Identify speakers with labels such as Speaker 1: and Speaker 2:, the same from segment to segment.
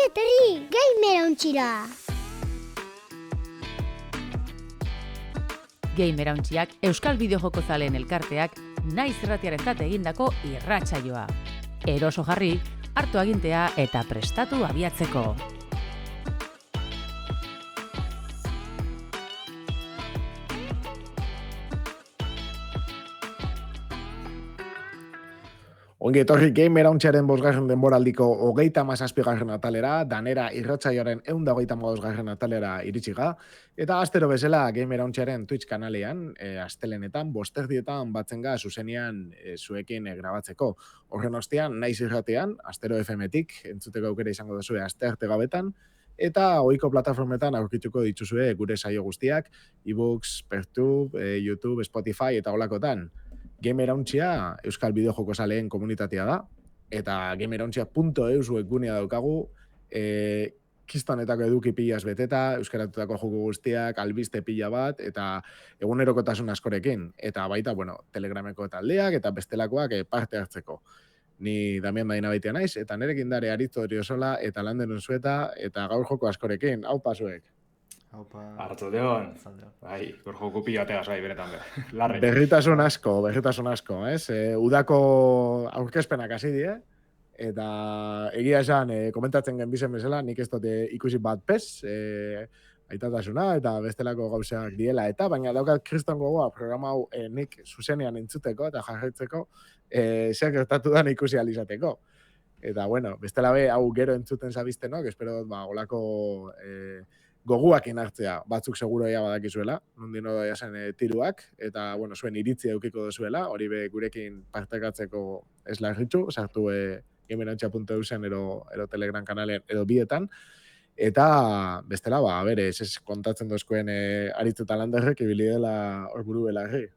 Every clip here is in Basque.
Speaker 1: eterri, gamer ontxira!
Speaker 2: Gamerauntziak Euskal Bideojoko zaleen elkarteak naiz irratiarentzat egindako irratsaioa. Eroso jarri, hartu agintea eta prestatu abiatzeko.
Speaker 3: Ongi etorri Gamerauntziaren 5. denboraldiko 37. atalera, danera irratsaioaren 125. atalera iritsiga, eta astero bezala Gamerauntziaren Twitch kanalean, astelenetan, 5:00 batzen ga zuzenean zuekin grabatzeko. Horren ostean, naiz irratean, Astero FM-tik entzuteko aukera izango duzue astearte gabetan, eta ohiko plataformetan aurkituko dituzue gure saio guztiak, ebooks, Pertube, YouTube, Spotify eta holakotan. Gamerauntzia Euskal Bideojoko zaleen komunitatea da, eta gamerauntzia.eus webgunea daukagu, kistonetako eduki pilaz beteta, euskaratutako joko guztiak, albiste pila bat, eta egunerokotasun askorekin. Eta baita, Telegrameko taldeak eta bestelakoak parte hartzeko. Ni Damian Baina baitea naiz, eta nerekin dare Aritzo Oriozola eta Landenun Zueta, eta gaur joko askorekin. Hau pasuek.
Speaker 4: Arratsaldeon. Bai, gaur joko pila bategaz bai, benetan be. Larri.
Speaker 3: Berritasun asko, ez? Udako aurkezpenak hasi die, eta egia esan, komentatzen genbizen bezala, nik ez dute ikusi bat pez, aitatasuna eta bestelako gauzak diela, eta baina daukat kriston gogoa programa hau nik zuzenean entzuteko eta jarraitzeko, zer gertatu da ikusi alizateko. Eta, bestela be, hau gero entzuten zabiztenok, espero dut, olako goguakin hartzea, batzuk seguro ea badakizuela, nondino da jasen tiruak, eta, zuen iritzia eukiko dozuela, hori be gurekin partekatzeko ez larritxu, sartu gamerauntza.eusen ero Telegram kanalean edo bietan, eta bestela, ez kontatzen dozkoen Aritz eta Landerrek ibili dela hor buru belarri.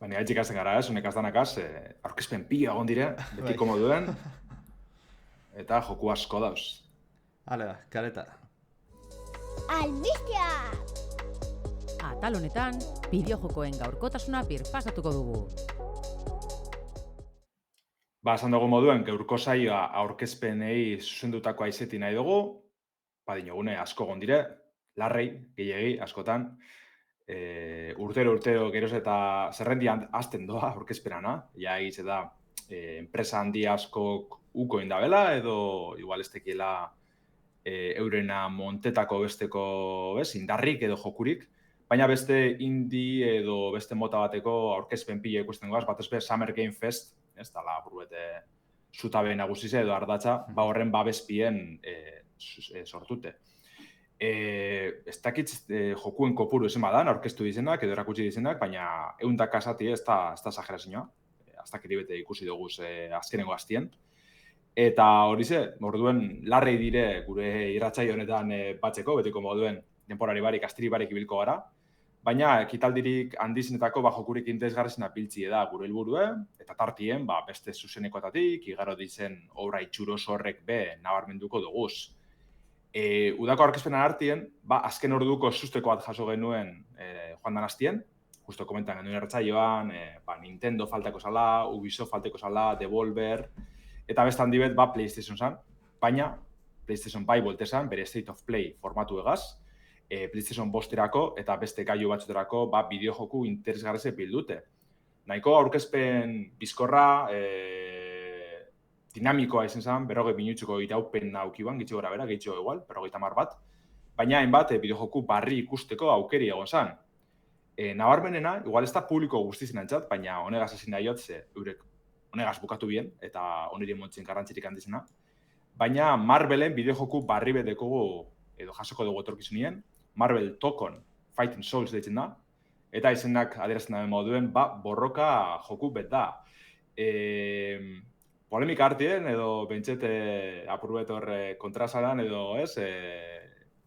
Speaker 4: Baina haitzik azten gara, honek azdanakaz, aurkezpen pila egon dire, betiko moduen, eta joku asko dauz.
Speaker 5: Hala, kareta.
Speaker 1: Albistea!
Speaker 2: Atal honetan, bideojokoen gaurkotasuna birpasatuko dugu.
Speaker 4: Esan dugu moduen, gaurko saioa aurkezpenei zuzendutako aizeti nahi dugu, dinogune asko gondire, larrei, gehiegi, askotan, urtero geroz eta zerrendian azten doa aurkezpenana, ja egitze da, enpresa handi askok uko indabela, edo igual ez tekiela eurena montetako besteko indarrik edo jokurik, baina beste indie edo beste mota bateko aurkezpen pila ikusten goaz, batez be Summer Game Fest, ez dala buruete zutabe nagusize edo ardatza, horren babespien sortute. Ez dakitz jokuen kopuru ezen badan, aurkeztu dizenak edo erakutsi dizenak, baina 100 kasati ez da exagerazioa, ez dakit bete ikusi dugu azkenengo hastien. Eta hori orduen larrei dire gure irratsaio honetan batzeko, betiko moduen denporari barik, astiri barik ibilko gara, baina ekitaldirik handizenetako jokurik interesgarrizena piltzi da gure helburue, eta tartien beste zuzenekoetatik, igaro dizen obra itxuroso horrek be nabarmenduko duguz. Udako aurkezpenan hartien, azken orduko susteko bat jaso genuen joan dan hastien, justo komentan genuen irratsaioan, Nintendo falteko zala, Ubisoft falteko zala, Devolver, eta beste handi bet, PlayStation zan, baina PlayStation bai boltezan, bere State of Play formatu egaz, PlayStation 5-erako eta beste gailu batzuterako bideojoku interesgarrize bildute. Nahiko aurkezpen bizkorra, dinamikoa izan zen, 40 minutzuko iraupen aukiban, gitxo gora bera, gitxo igual, 50 bat, baina hainbat bideojoku barri ikusteko aukeri egon zen. Nabarmenena, igual ez da publiko guztizen antzat, baina honegaz ezin da jotze, eurek honegaz bukatu bien, eta honeri montzen garrantzirik handizena. Baina Marvelen bideojoku barri betekogu edo jasoko dugu etorkizunien, Marvel Tokon Fighting Souls deitzen da, eta izenak adierazten dabe moduen, borroka joku bet da. Polemika hartien, edo bentsete apurbet horre kontrasaran, edo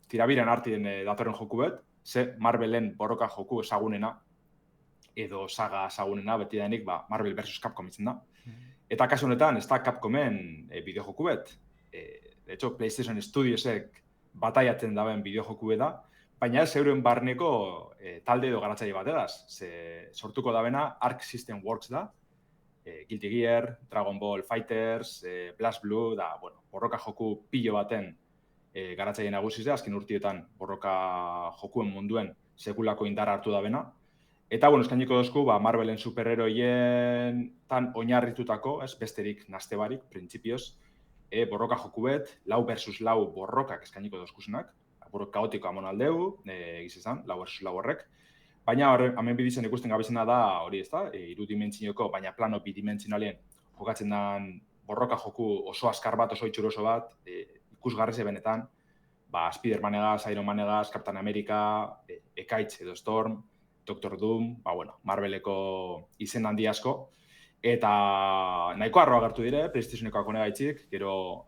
Speaker 4: tirabiran hartien datorren joku bet, ze Marvelen borroka joku ezagunena, edo saga ezagunena, beti denik Marvel vs. Capcom itzen da. Eta kasu honetan, ez da Capcomen bideojoku bet. De hecho, PlayStation Studiosek bataiatzen daben bideojoku da, baina ez euren barneko talde edo garatzaile bat edaz. Sortuko dabena Arc System Works da, Guilty Gear, Dragon Ball Fighters, Blast Blue, da, bueno, borroka joku pilo baten garatzaile nagusia, azken urtietan borroka jokuen munduen sekulako indarra hartu da bena. Eta, bueno, eskainiko dozku, Marvelen superheroien tan oinarritutako, besterik naste barik, printzipioz, borroka joku bet, 4 versus 4 borrokak eskainiko dozkusenak, borroka kaotiko amon aldeu, egizizan, 4 versus 4 horrek. Baina, hemen biditzen ikusten gabizena da, hori ez da, irudimentzioko, baina plano bidimentzinalien jokatzen den borroka joku oso azkar bat, oso itxuroso bat, ikusgarri benetan, Spider-Manegaz, Iron Manegaz, Captain America, Ekaitz edo Storm, Doctor Doom, Marveleko izen handi asko, eta nahiko arroa agertu dire, PlayStationeko akone gaitzik, gero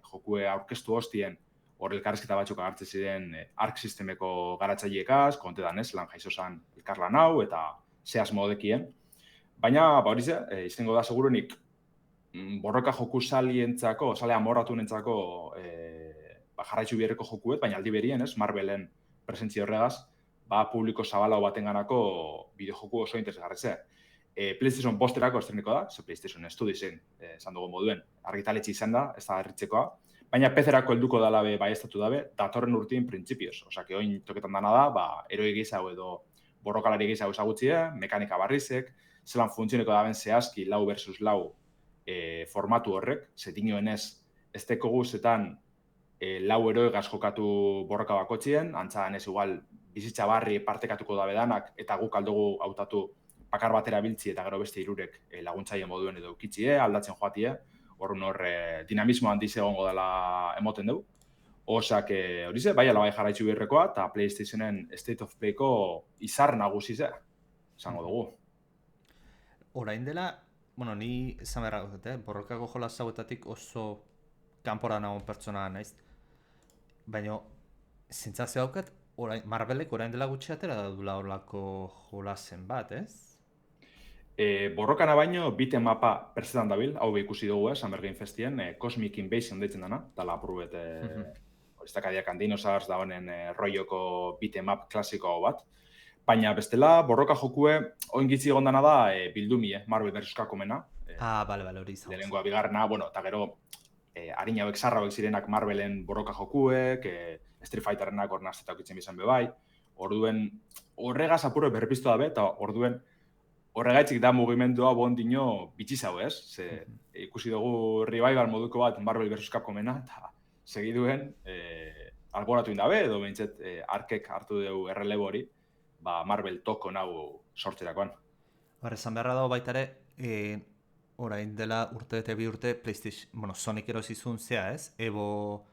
Speaker 4: jokue aurkeztu hostien hor elkarrezketa batzuk agertzen ziren Arc Systemeko garatzaileekaz, konte dan lan jaizo zan elkarlan hau, eta zehaz modekien. Baina, hori ze, izango da segurunik, borroka joku salientzako, sale amorratunentzako jarraitzu biherreko jokuet, baina aldi berien, Marvelen presentzia horregaz, publiko zabalau batenganako bideojoku oso interesgarretze. PlayStation posterako estreniko da, PlayStation Studiosen, esan dugu moduen, argitaletxe izan da, ez da herritzekoa, baina PC-erako helduko dala baiestatu dabe, datorren urtien printzipioz. Osake, oin toketan dana da, eroi gizau edo borrokalari gizau ezagutzie, mekanika barrizek, zelan funtzioneko daben zehazki 4 versus 4 formatu horrek, zetinioenez, ez teko guzetan 4 eroi jokatu borroka bakotzien, antzadan ez igual bizitza barri partekatuko dabe danak, eta guk aldugu hautatu bakar batera biltzi eta gero beste hirurek laguntzaile moduen edo ukitzie, aldatzen joatie, horren dinamismo handiz egongo dela emoten dugu. Osak, hori ze, bai alabai jarraitzu birrekoa, eta PlayStationen State of Playko izar nagusi ze, esango dugu.
Speaker 5: Orain dela, bueno, ni esan beharra gaudet, borrokako jolas hauetatik oso kanpora nagoen pertsona naiz. Baina, zentzazio daukat, Marvelek orain dela gutxi atera da dula horlako jolasen bat, ez?
Speaker 4: Borrokana baino, biten mapa pertzetan dabil, hau ikusi dugu, Summer Game Festien, Cosmic Invasion deitzen dana, tala apurubet, iztakadiak Dinosaurs da honen roioko biten map klasiko bat. Baina bestela, borroka jokue, oingitzi egondana da bildumi, Marvel vs. Capcomena.
Speaker 5: Bale, hori izan.
Speaker 4: Lehenengoa bigarrena, bueno, eta gero, harina hauek zarra hauek zirenak Marvelen borroka jokuek, Street Fighterrenak hor naztetak itzen bizan bebai. Orduen, horregaz apurre berpiztu dabe, eta orduen, horregaitzik da mugimendua bondino bitxizau, ez? Ikusi dugu revival moduko bat Marvel vs. Capcomena, eta segiduen alboratu indabe, edo behintzet arkek hartu dugu errelebo hori, Marvel toko nago sortzerakoan.
Speaker 5: Esan beharra dago baita ere, orain dela urte eta bi urte PlayStation, Sonic erosizun zea, ez? Evo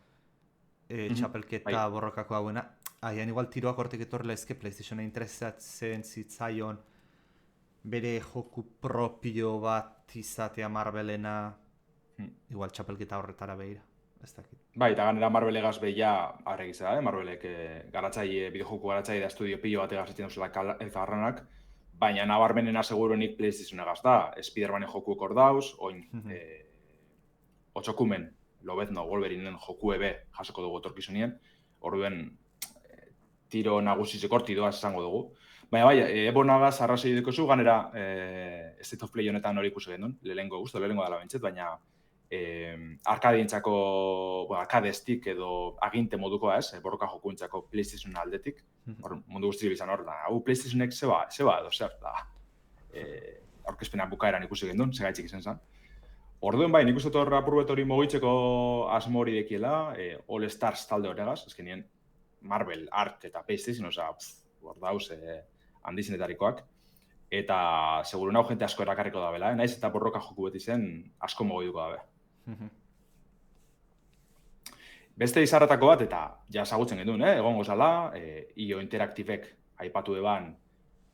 Speaker 5: txapelketa borrokako hauena. Aian igual tiroak hortik etorrela ezke PlayStationa interesatzen zitzaion bere joku propio bat izatea Marvelena, igual txapelketa horretara behira.
Speaker 4: Bai, eta ganera Marvelegaz behia arregizera, Marvelek bideojoku garatzaile da estudio pilo bat egazetzen duzela elkarranak, baina nabarmenena seguruenik PlayStationegaz da, Spider-Manen jokuek hor dauz, oin, otxokumen, Lobezno, Wolverinen joku ebe jasoko dugu etorkizunien, orduen tiro nagusizeko horti doaz esango dugu. Baina bai, ebonagaz arrazoi dikozu, ganera State of Play honetan hori ikusi gendun, lehengo dela bentzet, baina arkadientzako, arkadestik edo aginte modukoa ez, borroka jokuentzako PlayStation aldetik, mundu guzti bizan hor, hau PlayStationek zeba edo zer, aurkezpena bukaeran ikusi gendun, segaitzik izan zen. Orduen bai, nik uste torra apurbet hori mogitzeko asmo hori dekiela, All Stars talde horregaz, ezkenien Marvel, Ark eta PlayStation, hor dauz handizenetarikoak, eta seguru nahu jente asko erakarriko da bela, naiz eta borroka joku beti zen asko mogiduko dabe. Beste izarretako bat, eta ja ezagutzen genuen, egongo zala, IO Interactivek aipatu eban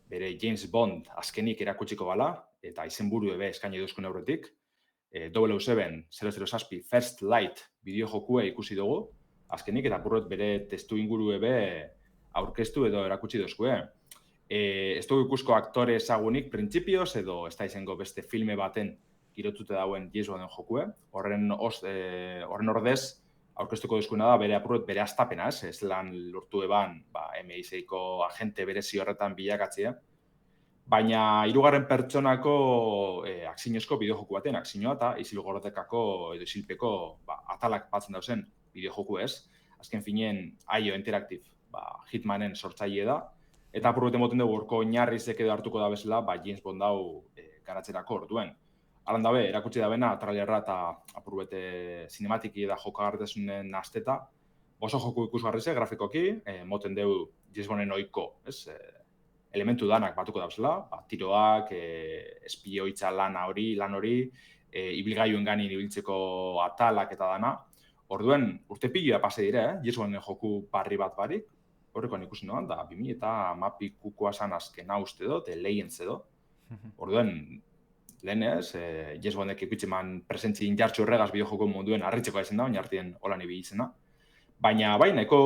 Speaker 4: bere James Bond azkenik erakutsiko bala, eta izenburu ebe eskaini duzkun aurretik, 007 First Light bideojokue ikusi dugu, azkenik, eta burrot bere testu inguru ebe aurkeztu edo erakutsi duzkue. Ez dugu ikusko aktore ezagunik printzipioz, edo ez da izango beste filme baten girotute dauen James Bonden jokue. Horren ordez, aurkeztuko duzkuena da bere astapena, ez lan lortu eban MI6ko agente berezi horretan bilakatzea. baina hirugarren pertsonako akziozko bideojoku baten, akzioa eta isilgordekako edo isilpeko atalak batzen dauzen bideojoku ez. Azken finien, IO Interactive Hitmanen sortzaile da, eta apurbeten moten dugu orko oinarrizek edo hartuko da bezala, James Bond hau garatzerako orduen. Alan dabe, erakutsi da bena, trailerra eta apurbete sinematiki da jokagartasunen asteta, oso joku ikusgarrize, grafikoki, moten dugu James Bonden ohiko, elementu danak batuko dauzela, tiroak, espioitza lan hori, ibilgailuen ganin ibiltzeko atalak eta dana. Orduen, urte piloa pase dire, James Bonden joku barri bat barik, horrekoan ikusi noan, da 2012koa zan azkena uste dut, Legends edo. Orduen, lehen ez, James Bondek ikutxeman presentzi injartxu horregaz bideojoko munduen harritzeko ezen da, oinartien holan ibilizena. Baina, nahiko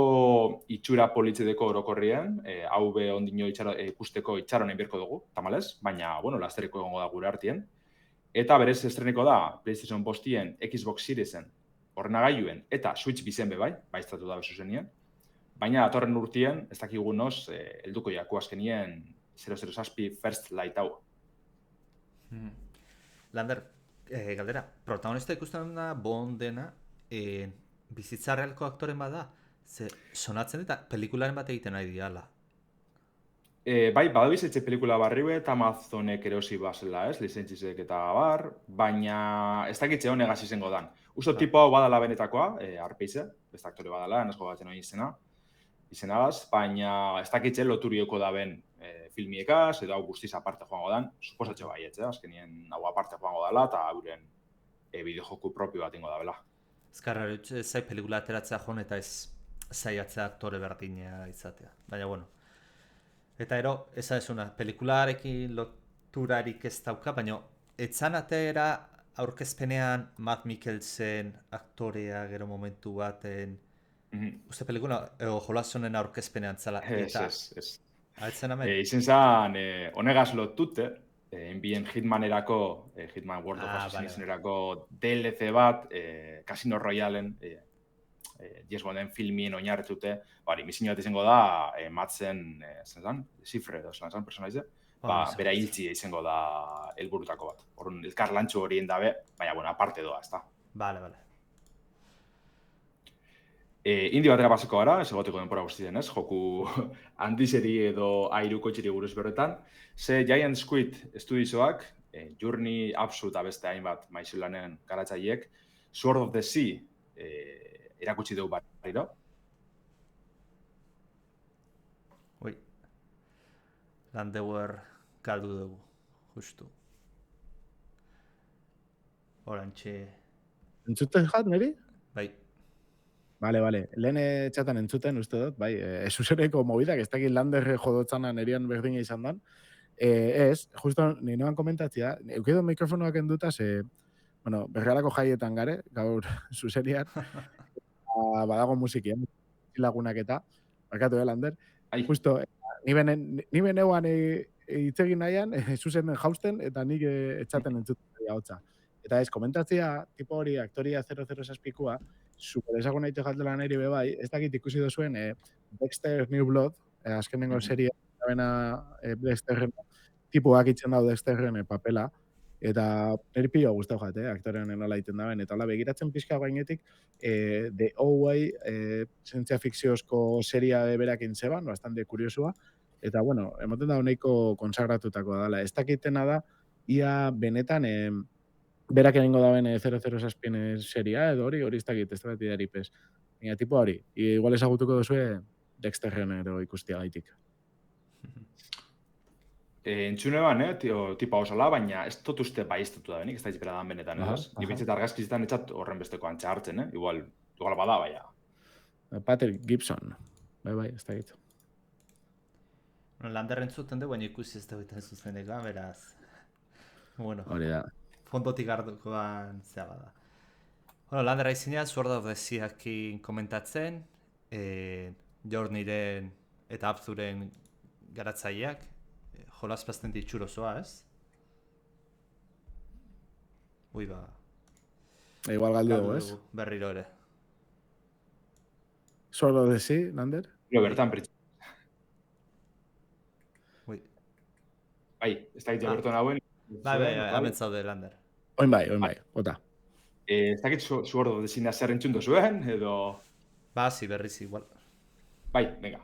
Speaker 4: itxura politzedeko orokorrien, hau be ondino ikusteko itxaronen berko dugu, tamalez, baina, lasteriko egongo da gure artien. Eta berez estreneko da, PlayStation Bostien, Xbox Seriesen, ordenagailuen eta Switch bizen bebai, baiztatu da bezu zenien. Baina, atorren urtien, ez dakigu noz, helduko jaku azkenien 007 First Light hau.
Speaker 5: Lander, galdera, protagonista ikusten da Bondena, bizitza realko aktoren bada, ze sonatzen eta pelikularen bat egiten nahi diala.
Speaker 4: Bai, badabizetxe pelikula barriue eta Amazonek erosi bazela, ez, lizentzizek eta bar, baina ez dakitxe honegaz izango dan. Usto tipo hau badala benetakoa, arpeize, beste aktore badala, nasko batzen hori izenagaz, baina ez dakitxe loturioko da ben filmiekaz, edo hau guztiz aparte joango dan, suposatxe baietze, azkenien hau aparte joango dela, eta hauren bideojoku propio bat ingo da bela.
Speaker 5: Ezkarra, zai pelikula ateratzea joan eta ez zaiatzea aktore berdina izatea, baina bueno. Eta ero, esan ezuna, pelikularekin loturarik ez dauka, baina etzan atera aurkezpenean Matt Mikkelsen aktorea gero momentu baten, uste pelikula, jolazonen aurkezpenean zala.
Speaker 4: Ez.
Speaker 5: Altzen amen?
Speaker 4: Izen zan, honegaz lotute, enbien Hitmanerako, Hitman World of Assassinationerako DLC bat, Casino Royalen, James Bonden filmien oinarretute, misinio bat izango da, matzen, zifre edo, zan personaize, bera hiltzi izango da helburutako bat. Horren, elkar lantxu horien dabe, baina, aparte doa, ez da.
Speaker 5: Bale.
Speaker 4: Indi batera pasako gara, ez egoteko denpora guztien, ez? Joku handizeri edo airuko txiri buruz berretan. Ze Giant Squid estudizoak, Journey Absolute beste hainbat maizulanen garatzaiek, Sword of the Sea erakutsi dugu barriro.
Speaker 5: Landauer galdu dugu, justu. Orantxe...
Speaker 3: Entzuten jat, niri?
Speaker 5: Bai.
Speaker 3: Bale. Lehen txatan entzuten, uste dut, bai, esusereko mobidak, ez dakit Lander jodotzana nerian berdina izan dan. Ez, justo ninoan komentatzea, eukido mikrofonoak enduta, berrealako jaietan gare, gaur zuzerian, badago musikian, lagunak eta, barkatu Lander, justo, ni beneuan itzegin nahian, zuzen jausten, eta nik etxaten entzuten hotza. Eta ez, komentatzea, tipo hori, aktoria 007koa, super ezagun nahi jaldela niri bebai, ez dakit ikusi duzuen Dexter New Blood, azkenengo seria, Dexterren, tipuak itzen dau Dexterren papela, eta niri pilo guztau jate, aktorean nola iten daben, eta hola begiratzen pixka gainetik, The Oway, zientzia fikziozko seria berakin zeban, bastante kuriosua, eta bueno, emoten da honeiko konsagratutako dala. Ez dakitena da, ia benetan, berak egingo daben 007 seria, edo hori ez dakit, ez dakit daripez. Baina tipo hori, igual ezagutuko duzue Dexterren edo ikustia gaitik.
Speaker 4: Entzune ban, tipa osala, baina ez dut uste baiztatu da benik, ez da izpera dan benetan, ez? Ni bintzet argazkizitan etxat horren besteko antxa hartzen, igual bada, baina.
Speaker 3: Patrick Gibson, bai, ez dakit.
Speaker 5: Landerren zuten dugu, baina ikusi ez da egiten zuzeneko, beraz. Bueno.
Speaker 3: Hori da.
Speaker 5: Fondotik hartukoan zea bada. Bueno, Landerra izina, Sword of the Seakin komentatzen, Journeyren eta Abzuren garatzaileak, jolaz bastante itxurosoa, ez?
Speaker 3: Igual galdu dugu, ez?
Speaker 5: Berriro ere.
Speaker 3: Sword of the Sea, Lander?
Speaker 4: Bertan pritxu. Bai, ez dakit jabertu nagoen.
Speaker 5: Bai, hemen zaude, Lander.
Speaker 3: Oin bai, bota.
Speaker 4: Ez dakit zuordo dezina zer entzundu zuen, edo...
Speaker 5: Zi, berriz igual.
Speaker 4: Bai, venga.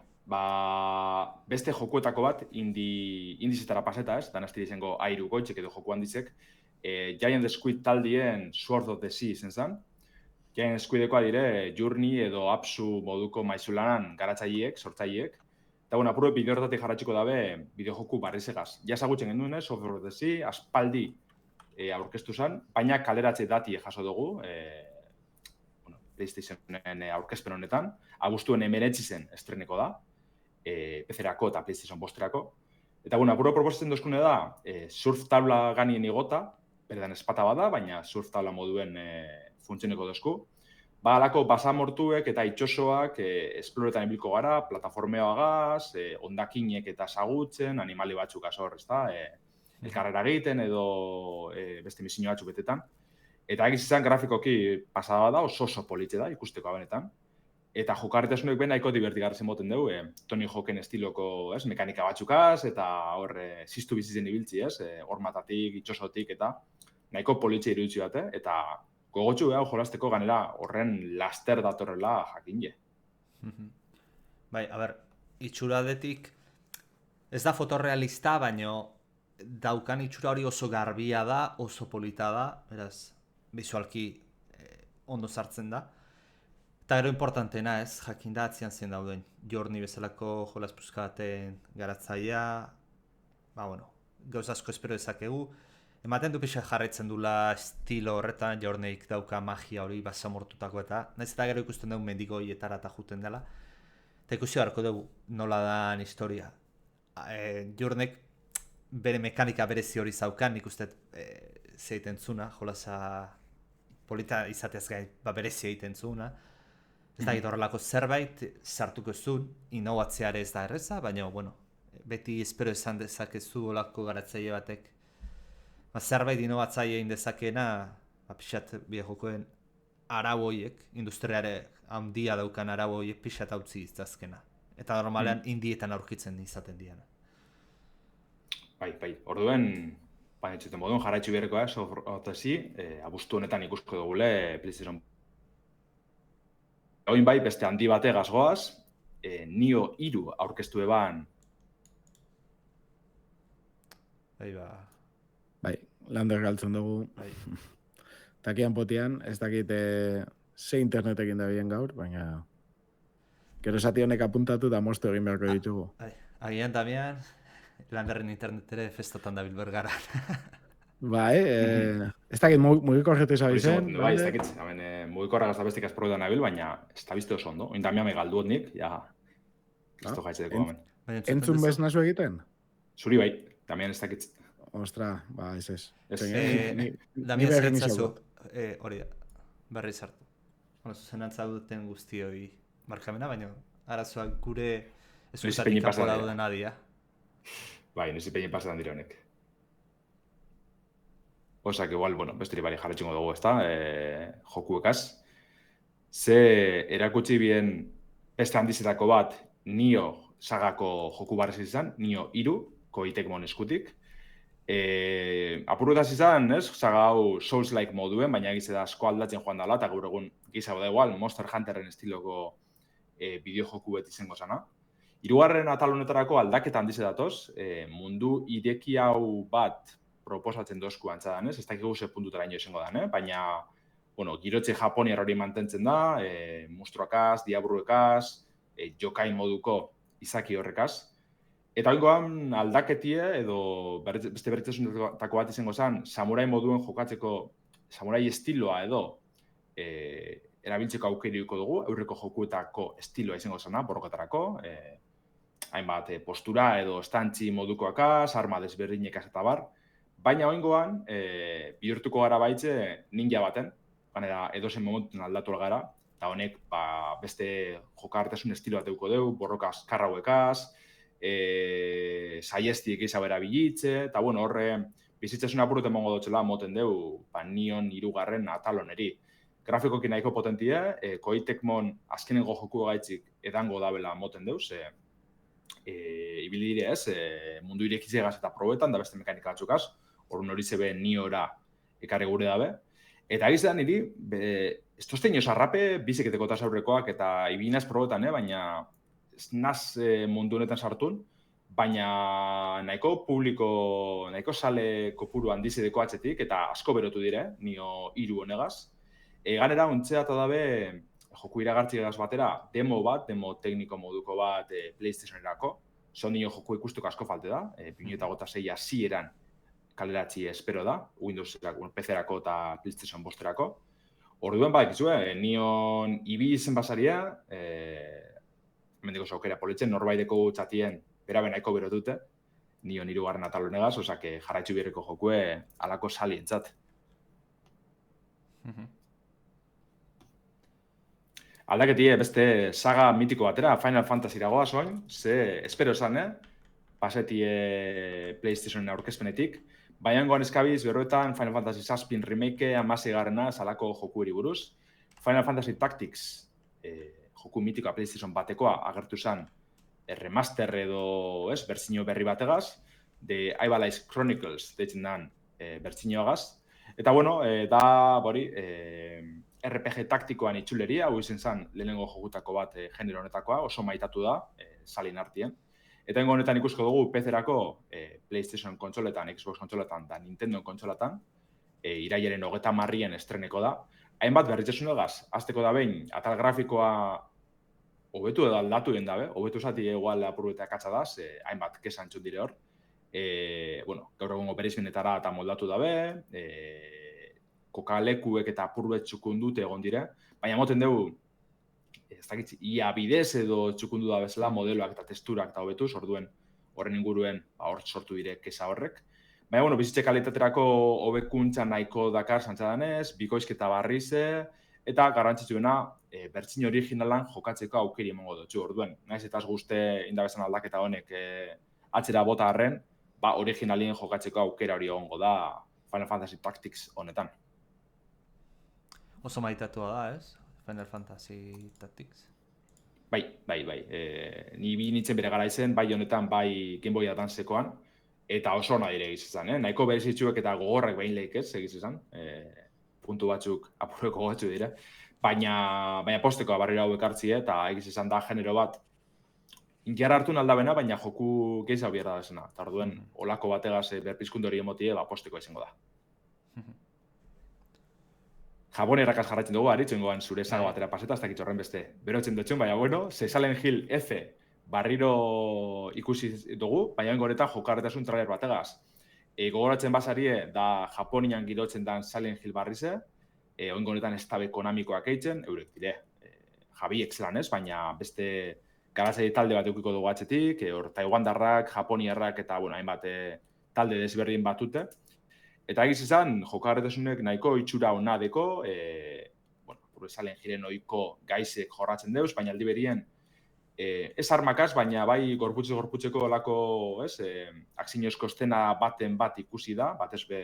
Speaker 4: Beste jokuetako bat, indizetara paseta ez, danazti izango airu goitzek edo joku handizek, Giant Squid taldien Sword of the Sea izen zen. Giant Squidekoa dire, Journey edo Apsu moduko maizulanan garatzaileek, sortzaileek. Eta apurue bideo horretatik jarratxiko dabe bideojoku barrizegaz. Ja ezagutzen genuen, Sword of the Sea, aspaldi aurkeztu zen, baina kaleratze dati jaso dugu, PlayStationen aurkezpen honetan, abuztuen 19 zen estreneko da, PC-erako eta PlayStation bosterako. Eta apurue proposatzen dozkune da, surf tabla ganien igota, berdan espata bada, baina surf tabla moduen funtzioneko dozku. Alako basamortuek eta itxosoak esploretan ibilko gara, plataformeoagaz, ondakinek eta sagutzen, animali batzuk azor, ezta, elkarrera egiten edo beste misioa batzuk betetan. Eta egiz izan grafikoki pasada da, oso politxe da, ikusteko abenetan. Eta jokarretasunek ben nahiko divertigarrezen moten dugu, Tony Hawken estiloko mekanika batzukaz, eta hor ziztu bizitzen ibiltzi, hormatatik, itxosotik, eta nahiko politxe iruditzi bat, eta gogotxu hau jolasteko ganera horren laster datorrela jakin je.
Speaker 5: Bai, itxuradetik ez da fotorrealista, baino daukan itxura hori oso garbia da, oso polita da, beraz, bizualki ondo sartzen da. Eta gero importantena ez, jakin da atzian zen dauden. Journey bezalako jolas puskaten garatzaia, gauz asko espero ezakegu. Ematen du pixa jarraitzen dula estilo horretan, Journeyk dauka magia hori basamortutako eta nahiz eta gero ikusten dugu mendigoietara eta juten dela. Eta ikusi beharko dugu nola dan historia. Journeyk bere mekanika berezi hori zaukan, nik uste zeiten zuna, jolasa polita izateaz gain berezi egiten zuna. Ez da horrelako zerbait sartuko zuen, inovatzeare ez da erreza, baina beti espero esan dezakezu olako garatzaile batek. Zerbait inovatzaile egin dezakena, pixat biejokoen arau horiek, industriare handia daukan arau horiek pixat hautzi izazkena. Eta normalean indietan aurkitzen izaten diana.
Speaker 4: Bai, orduen, panetxeten moduen jarraitzu beharrekoa, sofrotezi, abuztu honetan ikusko dugule PlayStation. Oin bai, beste handi bate gazgoaz, Nio 3 aurkeztu eban.
Speaker 3: Bai, Lander galtzen dugu. Takian potian, ez dakit ze internetekin da bien gaur, baina gero esati honek apuntatu da moztu egin beharko ditugu.
Speaker 5: Agian Damian, Landerren internetere festatan da bilbergara.
Speaker 3: Bai, ez dakit mugikorretu izabizen.
Speaker 4: Bai, ez dakit, mugikorra gaztabestik azproetan nabil, baina ez da bizte oso ondo. Oin Damian me galduot nik, ja, listo jaitzeko hemen.
Speaker 3: Entzun bez nazu egiten?
Speaker 4: Zuri bai, Damian ez dakit.
Speaker 3: Ostra, ez.
Speaker 5: Damien zertzazu, hori da, berri zartu. Zuzenantza duten guztioi markamena, baina arazoak gure ezkutatik kapo dauden adia.
Speaker 4: Bai, nesipein pasetan dire honek. Osak, igual, besteri bari jarretxingo dugu, ezta, jokuekaz. Ze erakutsi bien beste handizetako bat Nio sagako joku barrez izan, Nio 3, Koei-Tecmon eskutik. Apurretaz izan, saga hau Souls-like moduen, baina egize da asko aldatzen joan dela, eta gaur egun gizabo da igual, Monster Hunterren estiloko bideojoku bet izango zana. Hirugarren atal honetarako aldaketa handize datoz, mundu ireki hau bat proposatzen dozku antzadan, ez dakigu ze puntutara ino izango da, baina girotze japoniar hori mantentzen da, monstruakaz, diabruekaz, jokai moduko izaki horrekaz. Eta oingoan aldaketie edo beste berritzasunetako bat izango zen, samurai moduen jokatzeko, samurai estiloa edo erabiltzeko aukeriko dugu, aurreko jokuetako estiloa izango zena, borrokatarako, hainbat postura edo estantzi modukoakaz, arma desberdinekaz eta bar, baina oingoan bihurtuko gara baitze ninja baten, ganera edozen momentun aldatu gara, eta honek beste jokartasun estilo bat eduko dugu, borroka azkarrauekaz, saiestiek izabera bilitze, eta horre bizitzasun apurut emongo dutxela moten dugu Nion 3. ataloneri. Grafikoki nahiko potentie, Koei-Tecmon azkenengo joku gaitzik edango dabela moten dugu, ze ibili dire ez, mundu irekitzeagaz eta probetan, da beste mekanika batzukaz, orduan hori zebe niora ekarri gure dabe. Eta egiz da niri, ez tozten arrape, bizeketeko eta aurrekoak eta ibinaz probetan, baina ez naz mundu honetan sartun, baina nahiko publiko, nahiko sale kopuru handizedeko atzetik, eta asko berotu dire, nio 3 honegaz. Ganera, ontzea eta dabe, joku iragartzigaz batera, demo tekniko moduko bat PlayStationerako. Nio joku ikustuko asko falte da, 2006 hasieran kaleratzi espero da, Windowserako, PC-erako eta PlayStation 5-erako. Orduan, ikizue, nion ibili zen basaria, mendiko saukera politzen, norbaideko txatien berabe nahiko berotute, nion 3. atal honegaz, osake jarraitzu birreko jokue alako salientzat. Aldaketie beste saga mitiko batera, Final Fantasy ragoa zoin, ze espero esan, pasetie PlayStationen aurkezpenetik, baina goan eskabiz berroetan Final Fantasy 7 remake 16. salako joku buruz. Final Fantasy Tactics, joku mitikoa PlayStation batekoa agertu zen remaster edo bertsio berri bategaz, The Ivalice Chronicles deitzen den bertsioagaz. Eta bueno, da bori, RPG taktikoan itxuleria, hau izen zen lehenengo jokutako bat genero honetakoa, oso maitatu da, salin artien. Eta honetan ikusko dugu PC-erako PlayStation kontsoletan, Xbox kontsoletan eta Nintendo kontsoletan, irailaren 30 estreneko da. Hainbat berritzesunegaz, azteko da behin, atal grafikoa hobetu edo aldatu den dabe, hobetu zati egual apurbeta katza da, hainbat kesan txut dire hor. Gaur egungo bereizmenetara eta moldatu dabe, kokalekuek eta apurbet txukundute egon dire, baina moten dugu, ez dakitzi, ia bidez edo txukundu da bezala modeloak eta testurak eta hobetuz, orduen horren inguruen hor sortu dire kesa horrek. Baina, bizitze kalitaterako hobekuntza nahiko dakar zantzadanez, bikoizketa barrize, eta garrantzitsuena bertsio originalan jokatzeko aukeri emango dutxu, orduen. Naiz eta ez guzte indabezan aldaketa honek atzera bota arren, originalien jokatzeko aukera hori egongo da Final Fantasy Tactics honetan.
Speaker 5: Oso maitatua da, ez? Final Fantasy Tactics.
Speaker 4: Bai. Ni bi nintzen bere gara izen, bai honetan, bai Game Boy Advancekoan, eta oso ona dire egizizan, nahiko berezitzuek eta gogorrak behin lehik ez egizizan, puntu batzuk apurreko gotzu dire, baina posteko barrera hau ekartzie, eta egizizan da genero bat, inkiara hartu naldabena, baina joku gehiago bierda desena, eta orduen, olako bategaz berpizkundu hori emotie, posteko izango da. Japon errakaz jarratzen dugu, aritzen goan zure saga batera paseta, ez dakit horren beste berotzen dutxun, baina Silent Hill F barriro ikusi dugu, baina goretan jokarretasun trailer bategaz. Gogoratzen basarie, da Japonian girotzen dan Silent Hill barrize, oingonetan ez tabe Konamikoak eitzen, eurek dire, Jabiek zelan ez, baina beste garatzei talde bat eukiko dugu atzetik, hor Taiwandarrak, Japoniarrak eta hainbat talde desberdin batute. Eta egiz izan, jokarretasunek nahiko itxura hona deko, Silent Hillen ohiko gaizek jorratzen deuz, baina aldi berien ez armakaz, baina bai gorputzeko olako akzinozko estena baten bat ikusi da, batez be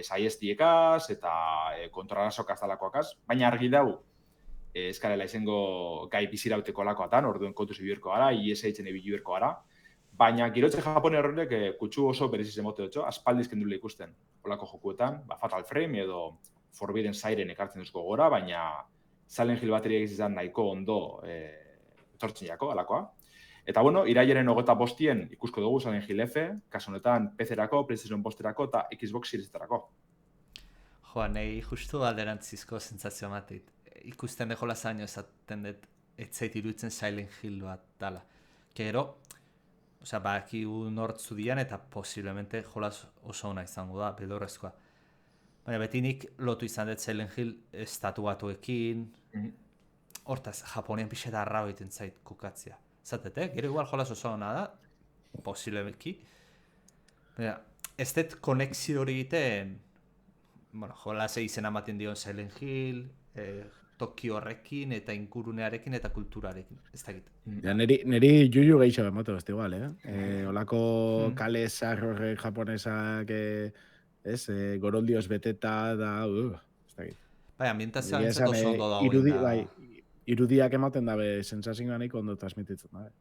Speaker 4: saiestiekaz eta kontrarazokaz dalakoakaz, baina argi dau eskarela izango gai bizirauteko olakoatan, orduen kontuz ibirko gara, IES eitzen ibirko gara, baina girotze Japone horrek kutsu oso bereziz emote dutxo, aspaldizken dule ikusten olako jokuetan, Fatal Frame edo Forbidden Siren ekartzen duzko gora, baina Silent Hill bateria egizizan nahiko ondo etortzen jako, alakoa. Eta irailaren 25 ikusko dugu Silent Hill F, kasu honetan PC-erako, PlayStation 5-erako eta Xbox Series-etarako.
Speaker 5: Nahi justu alderantzizko sentsazio matit. Ikusten dejola zaino esaten dut etzait iruditzen Silent Hill bat dala. Gero, baki nortzu dian eta posiblemente jolaz oso ona izango da, bedorrezkoa. Baina betinik lotu izan dut Silent Hill estatu batuekin, hortaz, Japonian pixeta arrao egiten zait kukatzia. Zatet, gero igual jolaz oso ona da, posiblemeki. Baina, ez dut konexio hori egiten, jolaz egizena ematen dion Silent Hill, Tokio horrekin eta ingurunearekin eta kulturarekin, ez dakit.
Speaker 3: Ja, niri juju gehiago emote beste igual, olako kale zarrorrek japonesak, goroldioz beteta da, ez dakit.
Speaker 5: Bai, ambientazioa entzat oso ondo da.
Speaker 3: Irudiak ematen dabe, sensazioa nahiko ondo transmititzen dabe.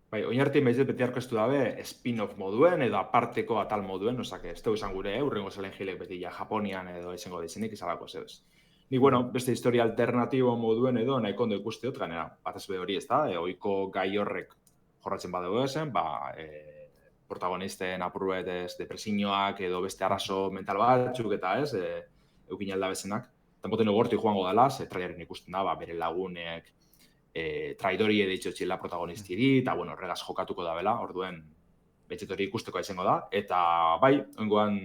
Speaker 4: Bai, oinartien behiz beti aurkeztu dabe spin-off moduen edo aparteko atal moduen, osake, ez dugu izan gure, urrengo Silent Hillek beti ja Japonian edo izango dizenik izalako zebez. Ni, bueno, beste historia alternatibo moduen edo nahiko ondo ikusteot ganera. Batez be hori ez da, ohiko gai horrek jorratzen badugu ezen, protagonisten apurruet depresioak edo beste arazo mental batzuk eta ez, eukin alda bezenak. Tampoten gorti joango dela, trailerin ikusten da, bere lagunek, traidori edeitxo txila protagonistiri, eta, bueno, horregaz jokatuko da bela, orduen betxetori ikusteko izango da. Eta, bai, ongoan,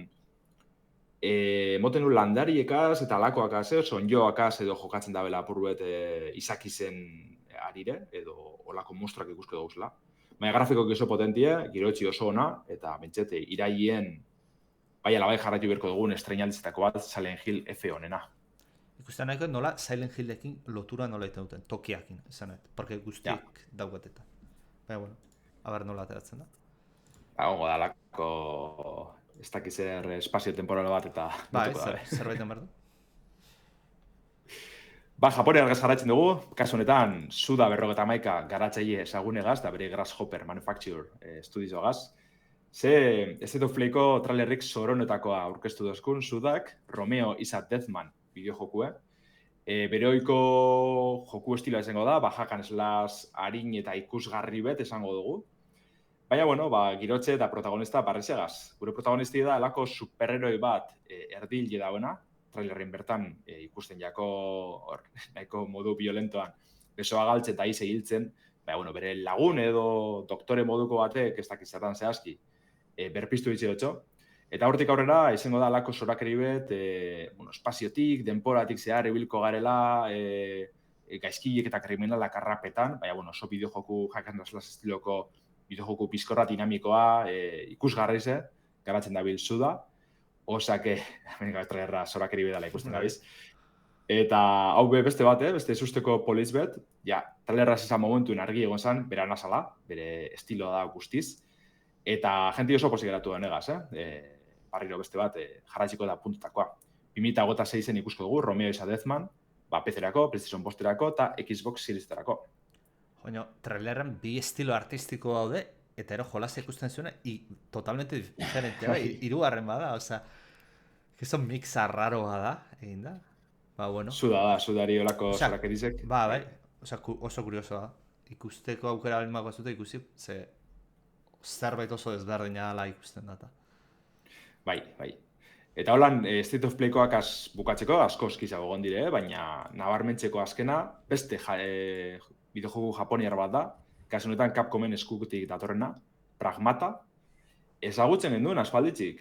Speaker 4: moten landariekaz eta alakoakaz, sonjoakaz edo jokatzen da bela apurruet izakizen arire, edo olako monstruak ikusko dauzela. Baina grafikoak oso potentie, girotxi oso ona, eta bentsete, iraien, bai alabai jarraitu berko dugun estreinaldizetako bat Silent Hill F honena.
Speaker 5: Ikusten nahiko nola Silent Hillekin lotura nola egiten duten, tokiakin, esan porque guztiak daugateta. Baina, bueno, haber nola ateratzen da.
Speaker 4: Gongo da, lako ez dakizer espazio temporal bat eta...
Speaker 5: Ba, zerbaiten behar du.
Speaker 4: Japone argaz jarraitzen dugu, kasu honetan, Suda 51 garatzaile ezagunegaz, da bere Grasshopper Manufacture estudioagaz. Ez edo fleiko trailerrik zoronetakoa aurkeztu dozkun, Sudak, Romeo is a Deathman bideojokue. Bere oiko joku estila izango da, hack and slash harin eta ikusgarri bet esango dugu. Baina, bueno, girotxe eta protagonista barrizegaz. Gure protagonisti da, elako superheroi bat erdil dauena, trailerrin bertan ikusten jako nahiko modu violentoan besoa galtzen eta ize hiltzen, bueno, bere lagun edo doktore moduko batek ez dakizatan zehazki berpiztu ditxerotxo. Eta hortik aurrera izango da alako zorakeri bet, espaziotik, denporatik zehar ibilko garela, gaizkiek eta kriminalak arrapetan, baina, bueno, oso bideojoku hack and slash estiloko bideojoku pizkorra dinamikoa ikusgarrize, garatzen dabil Suda. Osake, trailerra zorakeri bedala ikusten gabiz. Eta hau beste bat, beste susteko poliz bet, trailerra zizan momentuen argi egon zen, bera nazala, bere estiloa da guztiz. Eta jenti oso pozik geratu denegaz, barriro beste bat, jarratziko da puntutakoa. 2026-en ikusko dugu, Romeo is a Deathman, PC-erako, PlayStation Posterako eta Xbox Series-erako.
Speaker 5: Joño, trailerren bi estilo artistiko daude, eta ero jolaz ikusten zuena, totalmente diferentea, hirugarren bada, oza, eso mixa raroa da, egin da. Ba, bueno.
Speaker 4: Sudari olako zorakerizek.
Speaker 5: Ba, bai, oso kuriosoa da. Ikusteko aukera balimako zute ikusi, ze zerbait oso desberdina dela ikusten data.
Speaker 4: Bai. Eta holan, State of Playkoak bukatzeko asko eskizago gondire, baina nabarmentzeko azkena, beste bideojoku japoniar bat da, kasu honetan Capcomen eskutik datorrena, Pragmata. Ezagutzen genduen aspalditzik,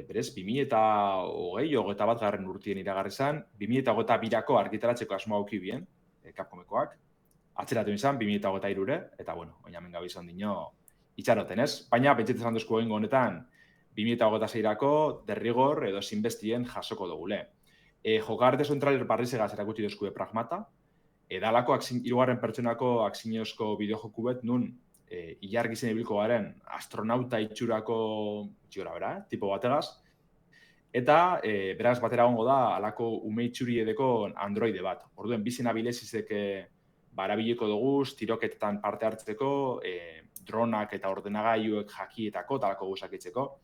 Speaker 4: berez, 2020 bat garren urtien iragarri zen, 2022ko argitaratzeko asmoa auki bien, Capcomekoak. Atzeratu izan, 2023-re, eta, bueno, oinamen gabiz ondino itxaroten ez. Baina, pentsetzen zan duzko egingo honetan, 2026-rako derrigor edo zinbestien jasoko dugule. Jokartezun trailer barrizegaz erakutsi duzkue Pragmata, edalako hirugarren pertsonako akziniozko bideojoku bet nun ilargizen ibilko garen astronauta itxurako tipo bategaz. Eta beraz batera gongo da alako ume itxuri edeko androide bat. Orduen bizena bilezizek barabileko dugu, tiroketetan parte hartzeko, dronak eta ordenagailuek jakietako talako gusakitzeko.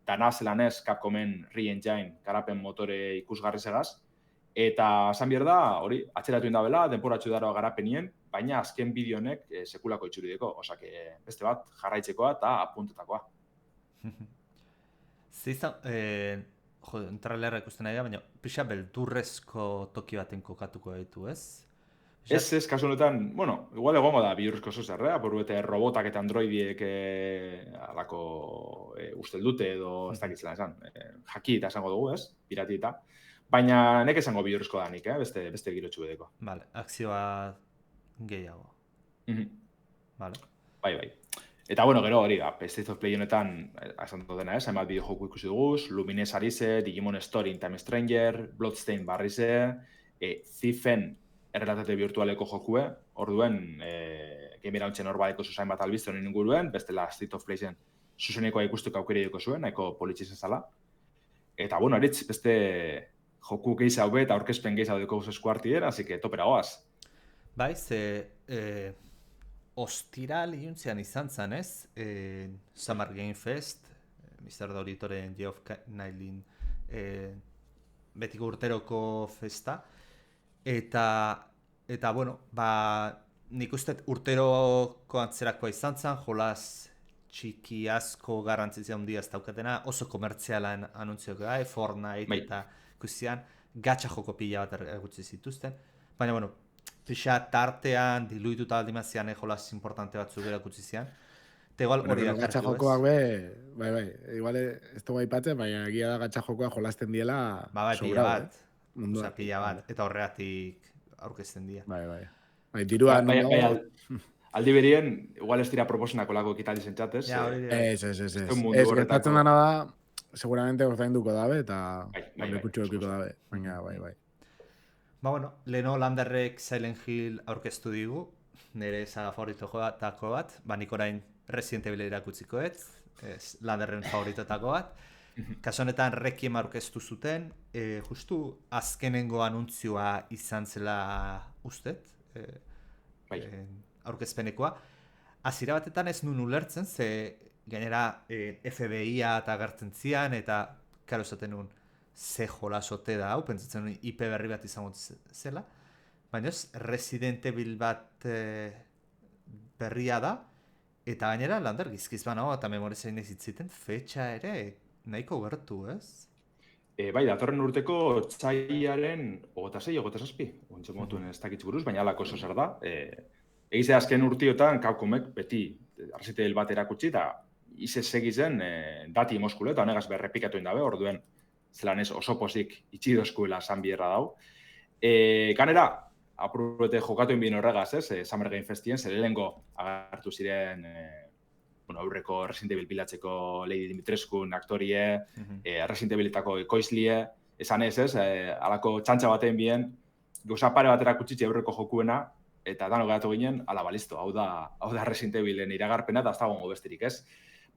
Speaker 4: Dana zelanez Capcomen Re-Engine garapen motore ikusgarrizegaz. Eta esan behar da, hori, atzeratu indabela, denporatxu daroa garapenien, baina azken bideonek sekulako itxurideko, osake beste bat jarraitzekoa eta apuntetakoa.
Speaker 5: Zizan, trailerra ikusten nahi da, baina pixa beldurrezko toki baten kokatuko ditu, ez?
Speaker 4: Ez, kasu honetan, bueno, igual egongo da bihurrezko zuzerre, apurbete robotak eta androidiek alako ustel dute edo ez dakitzela esan, jaki eta esango dugu, ez? Pirati eta. Baina nek esango bihurrezko danik, beste girotxu bedeko.
Speaker 5: Vale, akzioa gehiago. Vale.
Speaker 4: Bai. Eta, bueno, gero hori, State of Play honetan, esan dutena, hainbat bideojoku ikusi duguz, Lumines Arize, Digimon Story in Time Stranger, Bloodstain Barrize, Thiefen errealitate virtualeko jokue, orduen, gamera hontzen hor badeko zuzain bat albizte honen inguruen, bestela State of Playen zuzenekoa ikusteko aukera zuen, nahiko politxiz ezala. Eta, bueno, eritz, beste joku gehiz hau eta aurkezpen gehiz hau deko esku hartien, así que topera goaz.
Speaker 5: Bai, ze ostiral iuntzean izan zen, ez? Summer Game Fest, Mr. Doritoren Geoff Nailin betiko urteroko festa, eta bueno, nik uste urteroko antzerakoa izan zen, jolas txiki asko garrantzizia handia ez daukatena, oso komertzialan anuntzioak Fortnite eta ikusian, gatxa joko pila bat egutzi zituzten, baina bueno, pixa tartean, diluituta aldimazian jolas importante batzuk erakutsi zian, eta igual hori da
Speaker 3: gatxa jokoak bai, igual ez dugu aipatzen, baina egia da gatxa jokoak jolasten diela
Speaker 5: pila bat, pila bat, eta horregatik aurkezten dira.
Speaker 3: Bai, dirua
Speaker 4: aldi berien, igual ez dira proposenako lako ekitaldi zentzatez.
Speaker 3: Ez. Gertatzen dana da, seguramente ordainduko dabe, eta lekutxu eukiko dabe. Baina, bai.
Speaker 5: Bueno, leheno Landerrek Silent Hill aurkeztu digu, nire saga favoritotako bat, nik orain Resident Evil irakutziko Landerren favoritotako bat. Kaso honetan Requiem aurkeztu zuten, justu azkenengo anuntzioa izan zela ustet, aurkezpenekoa. Hasiera batetan ez nuen ulertzen, ze gainera FBI-a eta agertzen zian, eta karo esaten nuen ze jolasote da hau, pentsatzen nuen IP berri bat izango zela, baina ez Resident Evil bat berria da, eta gainera Lander gizkiz banago eta memorizain ez itziten, fetxa ere nahiko gertu, ez?
Speaker 4: Bai, datorren urteko txaiaren 26-27, ontsen motuen ez dakitz buruz, baina alako oso zer da. Egize azken urtiotan, Capcomek beti Resident Evil bat erakutsi, eta ize segizen dati moskule, eta honegaz berrepikatu indabe, orduen zelan ez oso pozik itxidozkuela san bierra dau. Ganera, apurrete jokatu inbien horregaz, Summer Game Festien, zelelengo agartu ziren aurreko Resident Evil bilatzeko Lady Dimitreskun aktorie, Resident Evilitako ekoizlie, esan ez, alako txantxa baten bien, gauza pare bat erakutsitxe aurreko jokuena, eta dano geratu ginen, ala balisto, hau da Resident Evilen iragarpena, eta ez da gongo besterik ez.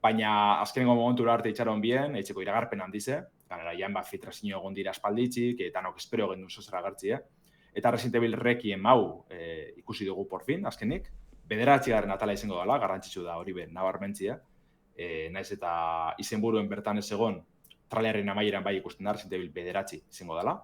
Speaker 4: Baina azkenengo momentura arte itxaron bien, etxeko iragarpen handize, ganera jaen bat filtrazio egon dira espalditxik, eta nok espero gendu zozera gartzie. Eta Resident Evil Requiem hau ikusi dugu por fin, azkenik. 9. atala izango dela, garrantzitsu da hori ben nabarmentzia. Naiz eta izenburuen bertan ez egon, trailerren amaieran bai ikusten da, Resident Evil 9 izango dela.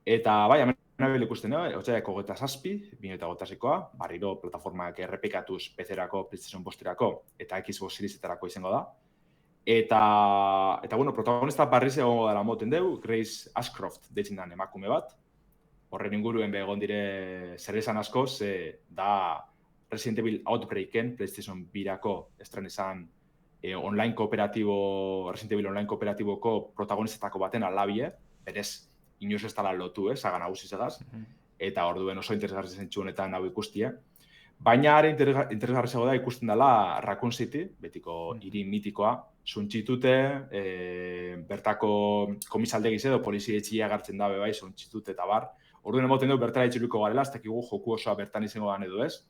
Speaker 4: Eta bai, hemen ikusten da, otxaiako 27, 2026koa, barriro plataformak errepikatuz PC-erako, PlayStation posterako eta Xbox Seriesetarako izango da. Eta bueno, protagonista barriz egongo dela moten deu, Grace Ashcroft deitzen den emakume bat. Horren inguruen egon dire zer esan asko, da Resident Evil Outbreaken, PlayStation 2-ako estren esan online kooperatibo, Resident Evil online kooperatiboko protagonistetako baten alabie, berez inoz ez dala lotu, saga nagusi segaz, eta orduen oso interesgarri zentsu honetan hau ikustia. Baina are interesgarri da ikusten dela Raccoon City, betiko hiri mitikoa, suntxitute, bertako komisaldegi edo polizia etxia gartzen dabe bai, suntxitute eta bar. Orduen emoten du bertara itxuliko garela, ez dakigu joku osoa bertan izango dan edo ez.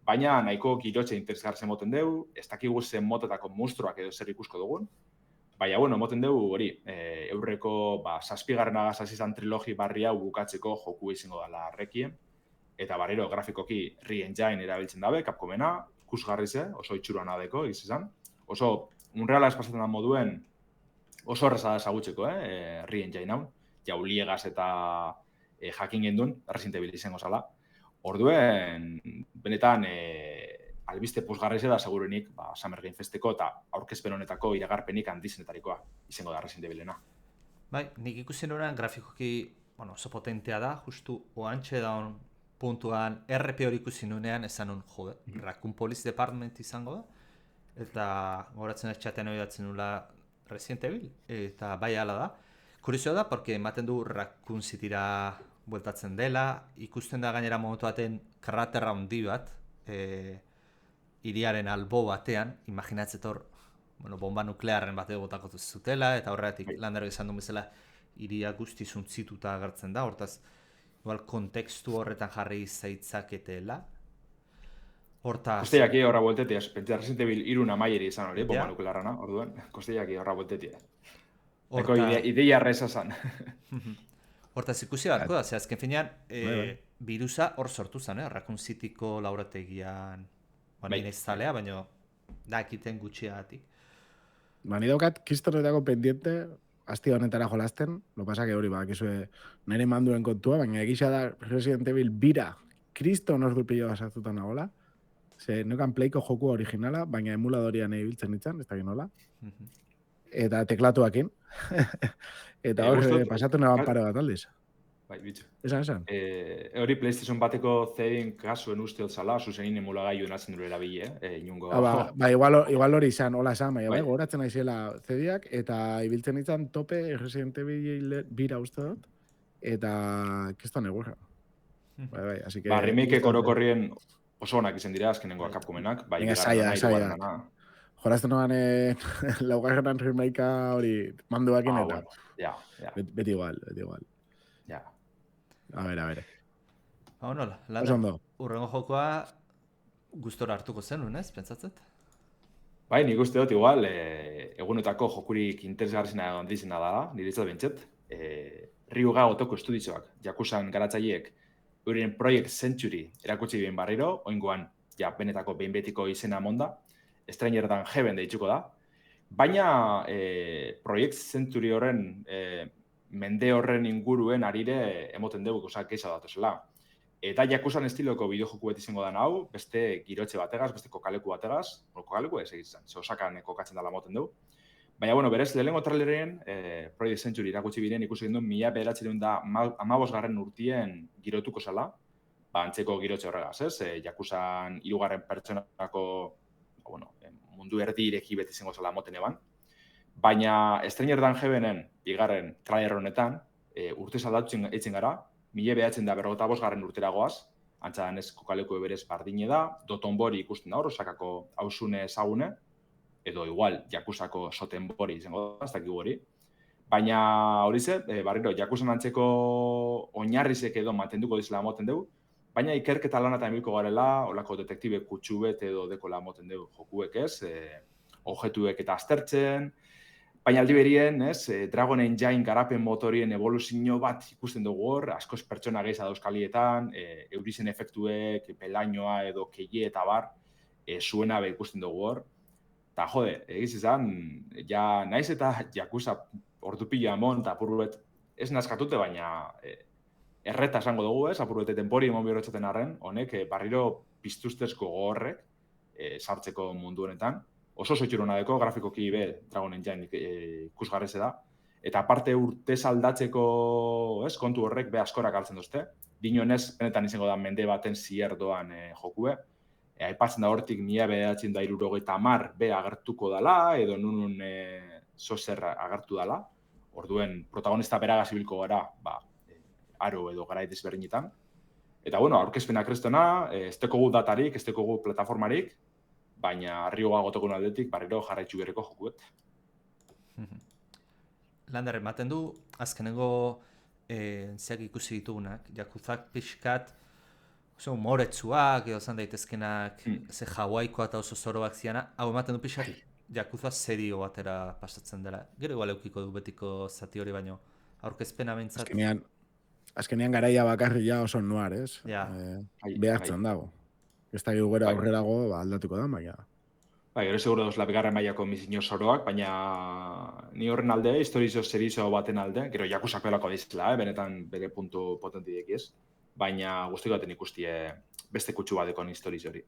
Speaker 4: Baina nahiko girotxe interesgarri emoten dugu, ez dakigu zen motetako monstruak edo zer ikusko dugun. Baina, bueno, emoten dugu hori, eurreko 7. azizan trilogi barri hau bukatzeko joku izango dela Requiem. Eta barriro grafikoki Re-Engine erabiltzen dabe, Capcomena, ikusgarri ze, oso itxuruan adeko, izan. Oso, unreala espazatzen da moduen, oso horreza da esagutzeko, Re-Engine hau. Jauliegaz eta jakin gendun, Resident Evil izango zala. Orduen, benetan, albiste posgarri da segurenik Summer Game Festeko eta aurkezpen honetako iragarpenik handizenetarikoa izango da Resident Evilena.
Speaker 5: Bai, nik ikusten horrean grafikoki oso potentea da, justu oantxe daun puntuan RP hori ikusi nunean esan nun, jode, Raccoon Police Department izango da, eta goratzen etxatean hori datzen nula Resident Evil, eta bai ala da. Kurizioa da, porque ematen du Raccoon Cityra bueltatzen dela, ikusten da gainera momentu baten kraterra handi bat, hiriaren albo batean, imaginatzetor, bomba nuklearren bat egotako zutela, eta horregatik Landerrek esan duen bezala hiria guzti zuntzituta agertzen da, hortaz, igual kontekstu horretan jarri zaitzaketela. Hortaz...
Speaker 4: Kosteiaki horra bueltetia, pentsa Resident Evil 3 amaieri izan hori, bomba nuklearrana, orduen, kosteiaki horra bueltetia. Eko ideia reza zan.
Speaker 5: Hortaz ikusi beharko da, ze azken finean, virusa hor sortu zen, Raccoon Cityko laborategian Ni naiz zalea, baina dakiten gutxiagatik.
Speaker 3: Ni daukat kristonetako pendiente, asti honetara jolasten, lo pasa que hori bakizue nire manduen kontua, baina egisa da Resident Evil bira, kriston ordu pilo sartuta nagola. Ze neukan Playko joku originala, baina emuladorian ibiltzen nintzen, ez da nola. Eta teklatuakin. Eta hor pasatu naban pare bat aldiz.
Speaker 4: Bai, bitxo.
Speaker 3: Esan.
Speaker 4: Hori PlayStation bateko zein kasuen uste zala, zuzenin emulagailu natzen dure erabile, inungo...
Speaker 3: Igual hori izan, hola esan, baina goratzen naizela zediak, eta ibiltzen nintzen tope Resident Evil bira uste dut, eta kiston egurra. Bai, así que...
Speaker 4: remake orokorrien oso onak izan dira, azkenengoa Capcomenak, bai,
Speaker 3: saia. Jorazten noan laugarrenan remakea hori manduakin eta...
Speaker 4: Ja.
Speaker 3: Beti igual.
Speaker 4: Ja.
Speaker 3: A ver.
Speaker 5: Nola, urrengo jokoa gustora hartuko zenuen, ez, pentsatzet?
Speaker 4: Bai, nik uste dut igual, egunetako jokurik interesgarrizena handizena da, niretzat bentset. Ryuga Otoko estudioak, Yakuzan garatzaileek, euren Project Century erakutsi bien barriro, oingoan, benetako behin betiko izena monda, Stranger Than Heaven deitzuko da. Baina Project Century horren mende horren inguruen arire emoten dugu, keisa datuzela. Eta Yakuzan estiloko bideojoku bat izango den hau, beste girotxe bategaz, beste kokaleku bategaz, kokaleku ez egitzen, Osakan kokatzen dela moten dugu. Baina, berez, lehenengo trailerien, Project Century irakutsi biren ikusi genduen 1915 urtien girotuko zela, antzeko girotxe horregaz, ez? Yakuzan 3. pertsonako mundu erdi ireki beti izango zela moten eban. Baina Stranger Than Heavenen bigarren trailer honetan, urte aldatu eitzen gara, 1955 urtera goaz, antza danez kokaleku berez bardine da, Dotonbori ikusten da hor, Osakako hausune ezagune, edo igual Yakuzako Sotenbori izango da, ez dakigu hori. Baina hori ze, barriro, Yakuzan antzeko oinarrizek edo mantenduko dizela moten dugu, baina ikerketa lanatan bilko garela, olako detektibe kutsubet edo dekola moten dugu jokuek ez, objetuek eta aztertzen, baina aldi berien, Dragon Engine garapen motorien evoluzio bat ikusten dugu hor, askoz pertsona gehiza dauzkalietan, eurizen efektuek, pelainoa edo keie eta bar, zuena be ikusten dugu hor. Eta jode, egiz izan, naiz eta Yakuza ordupila amon eta apurbet ez nazkatute, baina erreta esango dugu ez, apurbete tenpori emon bihorretzaten arren, honek barriro piztuztezko gogorrek sartzeko mundu honetan. Oso zoitxurona deko, grafikoki be Dragon Engine ikusgarreze da. Eta aparte urtez aldatzeko kontu horrek be askorak hartzen duzte. Dinoenez, benetan izango da mende baten zierdoan jokue. Aipatzen da hortik 1970 be agertuko dala, edo nunun zozer agertu dala. Orduen protagonista beragaz ibilko gara, aro edo garai desberdinetan. Eta aurkezpenak kristona, ez dekogu datarik, ez dekogu plataformarik, baina Ryuga Otokon aldetik barriro jarraitzu bereko jokuet.
Speaker 5: Lander, ematen du, azkenengo zeak ikusi ditugunak, Yakuzak pixkat, umoretsuak, edo zan daitezkenak, ze Hawaikoa eta oso zoroak ziana, hau ematen du pixkat, Yakuza serio batera pasatzen dela. Gero igual eukiko du betiko zati hori baino, aurkezpena behintzat.
Speaker 3: Azkenean garaia bakarri oso noir, ez? Behartzen dago. Ez da gero aurrerago aldatuko da, baina...
Speaker 4: Gero seguro dauzela bigarren mailako mizinio zoroak, baina ni horren alde, historizo serizo baten alde, gero Yakuzako elako dizela, benetan bere puntu potentiek ez, baina guztiko baten ikustie beste kutsu badekon historizo hori.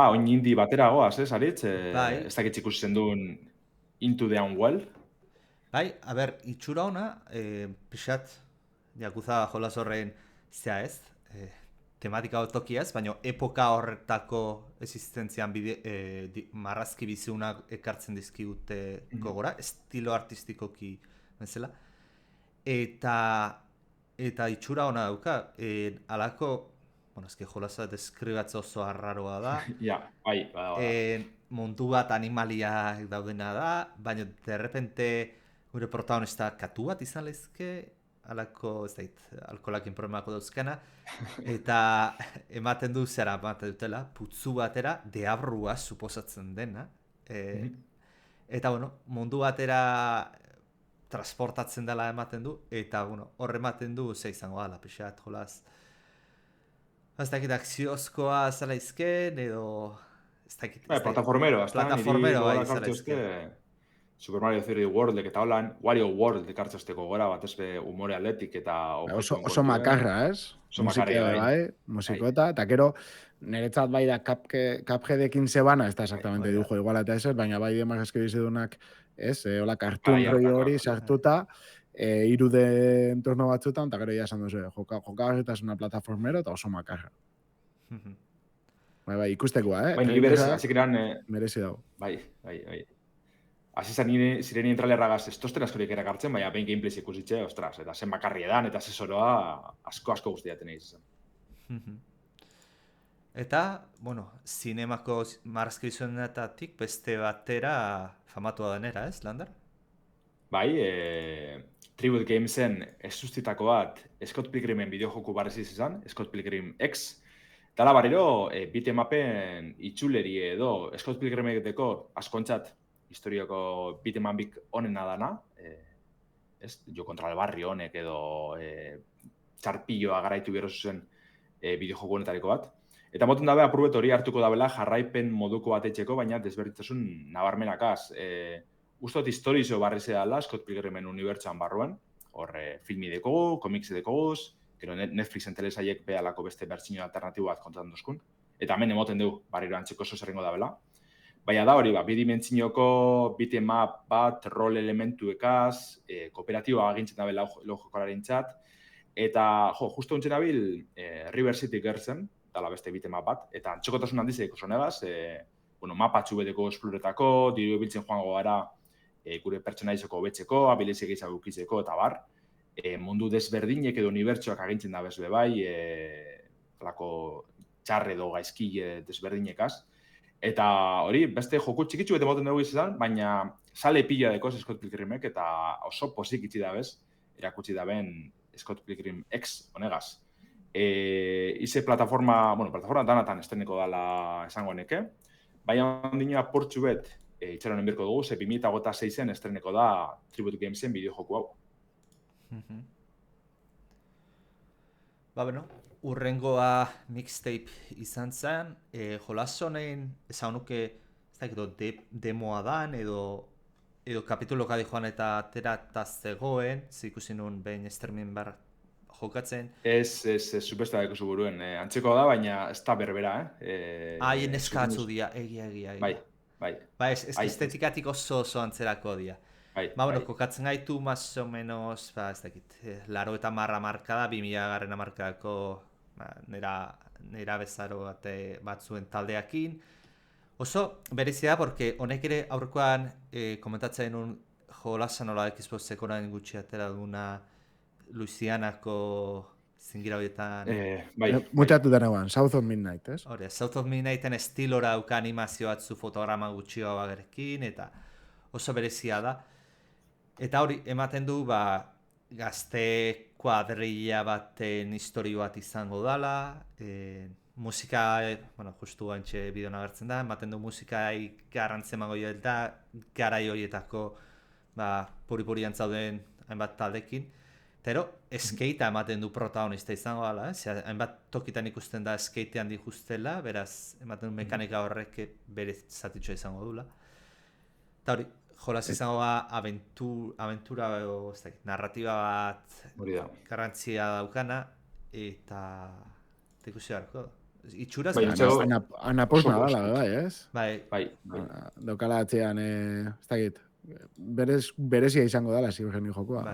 Speaker 4: Oin indi batera goaz, ez, Aritz? Ez dakitz ikusi zenduen Into the Unwell.
Speaker 5: A ber, itxura ona, pixat, Yakuza jolas horren zea ez, tematika tokia ez, baina epoka horretako existentzian marrazki biziunak ekartzen dizkigute gogora, estilo artistikoki bezala. Eta itxura ona dauka, alako, ezki jolasa deskribatza oso arraroa da. Mundu bat animaliak daudena da, baina derrepente gure protagonista katu bat izan lezke, alako, ez dait, alkolakin problemako dauzkana, eta ematen dutela, putzu batera, deabrua suposatzen dena, eta, mundu batera transportatzen dela ematen du, eta, hor ematen du, ze izango dela, pixat, jolaz, Ez dakit akziozkoa zela izken, edo... Ez dakit...
Speaker 4: Plataformero, hasta niri
Speaker 5: Plataformero, bai,
Speaker 4: gogora
Speaker 5: zela
Speaker 4: kartxozte
Speaker 5: izken.
Speaker 4: Super Mario 3D World eta holan, Wario World ekartzozteko gora bat ezbe humore atletik eta objektuen
Speaker 3: Oso
Speaker 4: kontuen.
Speaker 3: makarra, ez?
Speaker 4: Oso
Speaker 3: Musika
Speaker 4: makarria, bai.
Speaker 3: musikota, eta gero, niretzat bai da Cupheadekin zebana, ez da exactamente
Speaker 5: Bai,
Speaker 3: dibujo igual eta ez, baina bai demak eski bizidunak, ez? Hola, cartoon
Speaker 4: Bai,
Speaker 3: rollo hori
Speaker 4: hartakoak.
Speaker 3: sartuta, irude entorno batzutan, eta gero ja esan duzu, jokagarritasuna plataformero eta oso makarra. Bai, ikustekoa,
Speaker 4: Bai, niri berez, hasikeran
Speaker 3: merezi dago.
Speaker 4: Bai. Azizan nire zireni entralerragaz ez tosten askorik erakartzen, baina behin gameplays ikusitxe, ostras, eta zen bakarri edan, eta zesoroa asko guztiaten egin zen.
Speaker 5: Eta, bueno, zinemako marrazkizionetatik beste batera famatua denera, ez, Lander?
Speaker 4: Bai, Tribute Gamesen ez sustitako bat Scott Pilgrimen bideojoku barreziz izan, Scott Pilgrim X. Dala barriro, bitemapen itxuleri edo Scott Pilgrimeko askontzat historiako bitemapik onena dana, jo kontra el barrio honek edo txarpilloa garaitu bero zuzen bideojoku honetariko bat. Eta moten dabe, apurbet hori hartuko dabela jarraipen moduko bat etxeko, baina desberdintasun nabarmenakaz. Ustot historizo barrezea dela, Scott Pilgrimen unibertsuan barruan, hor filmi dekogu, komiksi dekoguz, gero Netflixen telesaiek behalako beste bertsio alternatibo bat kontatzen duzkun. Eta hemen emoten dugu, barriro antzeko zerrengo dabela. Baina da hori, bidimentzinoko bitmap bat, rol elementuekaz, kooperatiboa agintzen dabela jokolaren txat, eta justo huntzen dabil River City gertzen, dala beste bitmap bat, eta antxokotasun handizeko zonegaz, mapa txubeteko esploretako, diru biltzen joango gara gure pertsonaizoko betzeko, abilizek izan bukitzeko, eta bar, mundu desberdinek edo unibertsuak agintzen da bezbe bai, alako txarre edo gaizki desberdinekaz. Eta hori, beste joku txikitsu bete moten dugu izan, baina sale pila deko Scott Pilgrimek, eta oso pozik itzi dabez, erakutsi daben Scott Pilgrim X honegaz. Ize plataforma danatan esteneko dala esango neke, baina ondina portxu bet itxaronen birko dugu, ze 2006-en estreneko da Tribute Gamesen bideojoku hau.
Speaker 5: Ba, bueno, urrengoa mixtape izan zen, jolas honein esan nuke, ez dakit, demoa dan, edo kapituloka di joan eta aterata zegoen, ikusi nun behin estermin bar jokatzen.
Speaker 4: Ez, supesta daiko zuburuen, antzeko da, baina ez da berbera,
Speaker 5: Haien eskatzu dia, egia.
Speaker 4: Bai.
Speaker 5: Ba, estetikatik oso antzerako dia. Ba, bueno, kokatzen gaitu, más o menos, ba, ez dakit, 80 markada, 2000 garren markadako nera bezaro batzuen taldeakin. Oso berezia da, porque honek ere aurrekoan komentatzen un jolasan nola Xboxeko orain gutxi atera duguna Luisianako zingira horietan...
Speaker 3: Muteatu denean, South of Midnight, ez?
Speaker 5: Hore, South of Midnighten estilora auka animazio batzu fotograma gutxioa bagerekin, eta oso berezia da. Eta hori, ematen du, gazte kuadrilla baten historio bat izango dala, musika, justu gantxe bideon agertzen da, ematen du musika garrantzen mago eta garai horietako puri-puri antzauden hainbat taldekin. Pero, skatea ematen du protagonista izango dala, hainbat tokitan ikusten da skatean dijustela, beraz, ematen du mekanika horrek bere zatitxoa izango dula. Eta hori, jolas izango aventura edo narratiba bat garrantzia daukana, eta ikusi beharko. Itxuraz,
Speaker 3: anaposna dala, bai, ez?
Speaker 5: Bai.
Speaker 3: Daukala atzean, ez dakit, berezia izango dala, ziurgeni jokoa.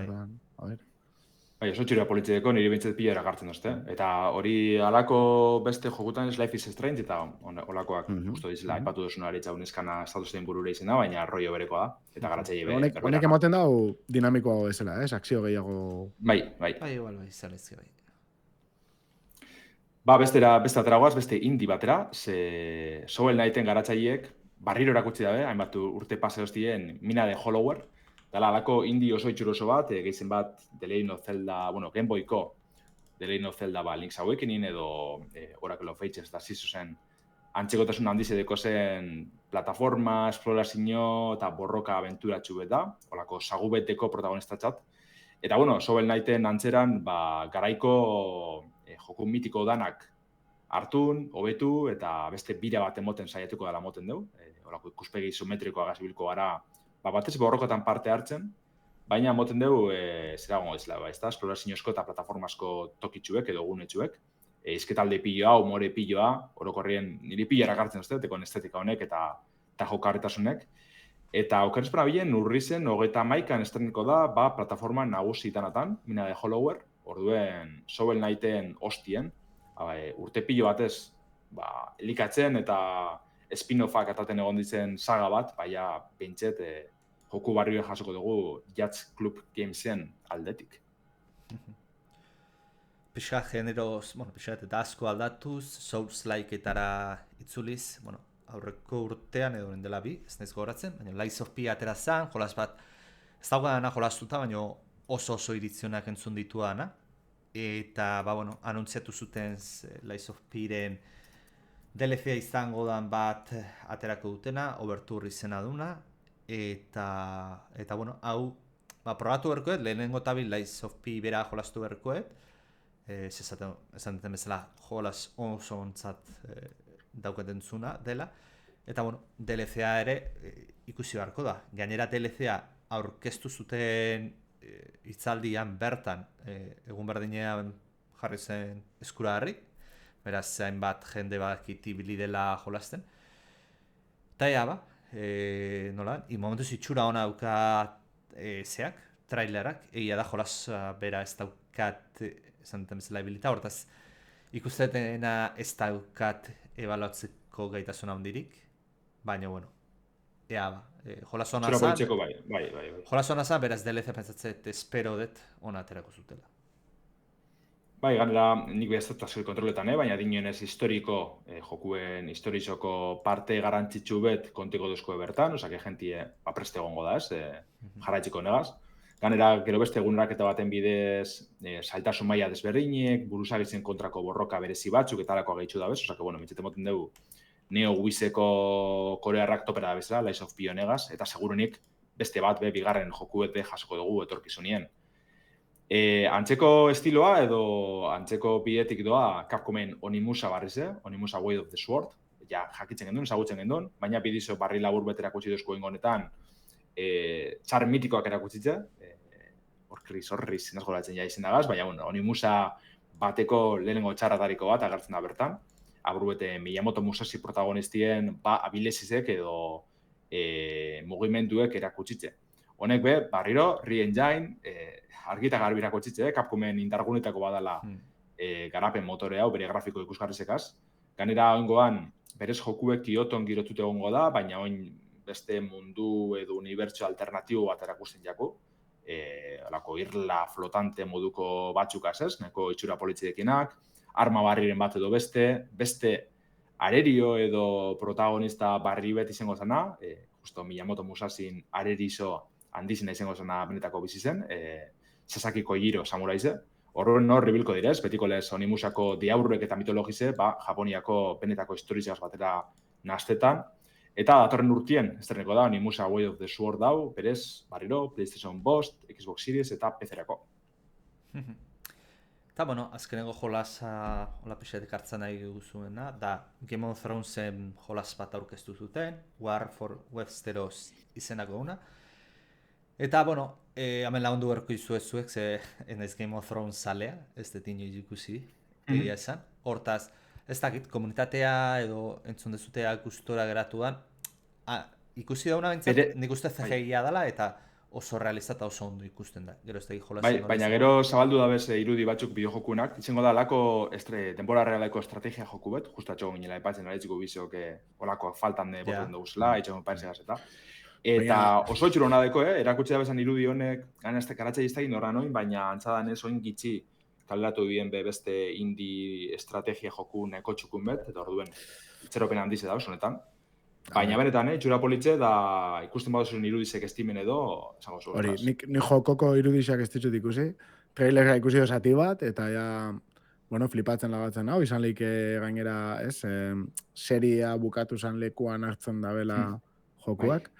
Speaker 4: Bai, oso txura politzideko niri bintzat pila erakartzen dozte. Eta hori alako beste jokutan Life is Strange eta olakoak justo dizela, aipatu duzuna aritza uneskana estatuzten burure izena, baina rollo berekoa da. Eta garatzaile berekoa.
Speaker 3: Honek ematen dau dinamikoa ezela, ez? Akzio gehiago...
Speaker 5: Bai, izan ezki bai.
Speaker 4: Ba, beste ateragoaz, beste indie batera, ze Shovel Knighten garatzaileek barriro erakutsi dabe, hainbat urte pase hostien Mina de Hollower, dala alako indie oso itxuroso bat, gehizen bat The Legend of Zelda, Game Boyko The Legend of Zelda Link's Awakening edo Oracle of Ages da zizu zen antzekotasun handiz edeko zen plataforma, esplorazio eta borroka aventuratxu bet da, olako sagubeteko protagonistatzat. Eta, Shovel Knighten antzeran, garaiko joku mitiko danak hartun, hobetu, eta beste bira bat emoten saiatuko dela moten dugu. Horako ikuspegi isometrikoa gazibilko gara, batez borrokotan parte hartzen, baina moten dugu, zera gongo dizela, esploraziosko eta plataformasko tokitxuek edo gunetxuek, izketalde piloa, humore piloa, orokorrien niri pilara gartzen uste, tekon estetika honek eta jokarretasunek. Eta okerrezpena bilen, urrizen, 31an estreniko da, plataforma nagusi tanatan, Mina de Hollower, orduen Shovel Knighten hostien, urte pilo batez, elikatzen eta spin-offak ataten egon ditzen saga bat, baina pentset joku barrio jasoko dugu Jazz Club Gamesen aldetik.
Speaker 5: Pixka generoz, pixka eta asko aldatuz, Souls-like-etara itzuliz, aurreko urtean edo dela bi, ez naiz gogoratzen, baina Lies of P atera zen, jolas bat, ez dagoena jolastuta, baina oso irizionak entzun dituana, eta, anuntziatu zuten Lies of P-ren DLC izango dan bat aterako dutena, Overture izena duna, eta hau, probatu berkoet, lehenengo tabil Lies of P bera jolastu berkoet, esan duten bezala jolas oso ontzat daukaten zuna dela, eta DLC-a ere ikusi beharko da. Gainera DLC-a aurkeztu zuten hitzaldian bertan, egun berdinean jarri zen eskuragarri, beraz hainbat jende bakitibili dela jolasten. Eta nola, momentuz itxura hona dauka trailerak, egia da jolas bera ez daukat esan duten bezala ebilita, hortaz ikustetena ez daukat ebaluatzeko gaitasuna handirik, baina jolas hona zan, jolas hona zan, beraz DLC pentsatzet espero dut hona aterako zutela.
Speaker 4: Ganera, nik behaztatazko kontroletan, baina dinionez historiko, jokuen historizoko parte garantzitsu bet kontiko duzko bertan, osake jentie preste egongo da, jarraitziko negaz. Ganera, gero beste eguneraketa baten bidez, saltasun maila desberdinek, buruzagitzen kontrako borroka berezi batzuk, eta alakoa gehitxu da bez, osake, mitxete moten dugu, Neo Wizeko korearrak topera da bezala, Lies of P honegaz, eta segurunik beste bat, bigarren jokuete jasoko dugu etorkizunien. Antzeko estiloa edo antzeko bidetik doa Capcomen Onimusa barriz, Onimusa Way of the Sword, jakitzen gendun, ezagutzen gendun, baina bidizo barri labur bet erakutsi duzko ingonetan txar mitikoak erakutzitze, horriz nazgolatzen izen dagaz, baina Onimusa bateko lehenengo txarratariko bat agertzen da bertan, aburbete Miyamoto Musashi protagonistien abilesizek edo mugimenduek erakutsitze. Honek barriro, Re-Engine, argita garbi erakutsitze, Capcomen indargunetako badala garapen motore hau, bere grafiko ikusgarrizekaz. Ganera oingoan, berez jokuek Kyoton girotute egongo da, baina oin beste mundu edo unibertsio alternatibo bat erakusten jako. Olako irla flotante moduko batzukaz ez, neko itxura politzidekinak, arma barriren bat edo beste arerio edo protagonista barri bet izango zena, justo Miyamoto Musashin arerizo handizena izango zena benetako bizi zen, Sasaki Kojiro samuraize. Horren hor ribilko direz, betiko lez Onimusako diaurrek eta mitologize, Japoniako benetako historizaz batera naztetan. Eta datorren urtien, estreneko da, Onimusa Way of the Sword dau, berez, barriro, PlayStation 5, Xbox Series eta PC-erako.
Speaker 5: Eta, azkenengo jolasa, hola pixetik hartzen nahi duzuena, da Game of Thronesen jolas bat aurkeztu zuten, War for Westeros izenako una. Eta, hemen lagundu berko izuezuek, ze enaiz Game of Thrones salea, ez dut inoiz ikusi, egia esan. Hortaz, ez dakit, komunitatea edo entzun dezutea gustora geratuan, ikusi dauna bintzat, nik uste CGI-a dela eta oso realista eta oso ondo ikusten da. Gero ez da jolazen.
Speaker 4: Baina gero zabaldu da bez irudi batzuk bideojokunak, izango da lako denbora realeko estrategia joku bet, justatxo ginela epatzen araitxiko bizok olakoak faltan boten duguzela, itxagun paresegaz eta. Eta oso etxuro honadeko, erakutsi da bezan irudi honek, gana ez karatza iztagin horra noin, baina antzadan ez oin gitxi kaleratu dien beste indie estrategia joku neko txukun bet, eta orduen itxeropen handize da, honetan. Baina benetan, itxura politxe, da ikusten baduzun irudizek estimen edo, esango zu.
Speaker 3: Hori, nik jokoko irudizak ez ditut ikusi, trailera ikusi osati bat, eta ja, flipatzen lagatzen hau, izan leike gainera, seria bukatu zan lekuan hartzen dabela jokuak.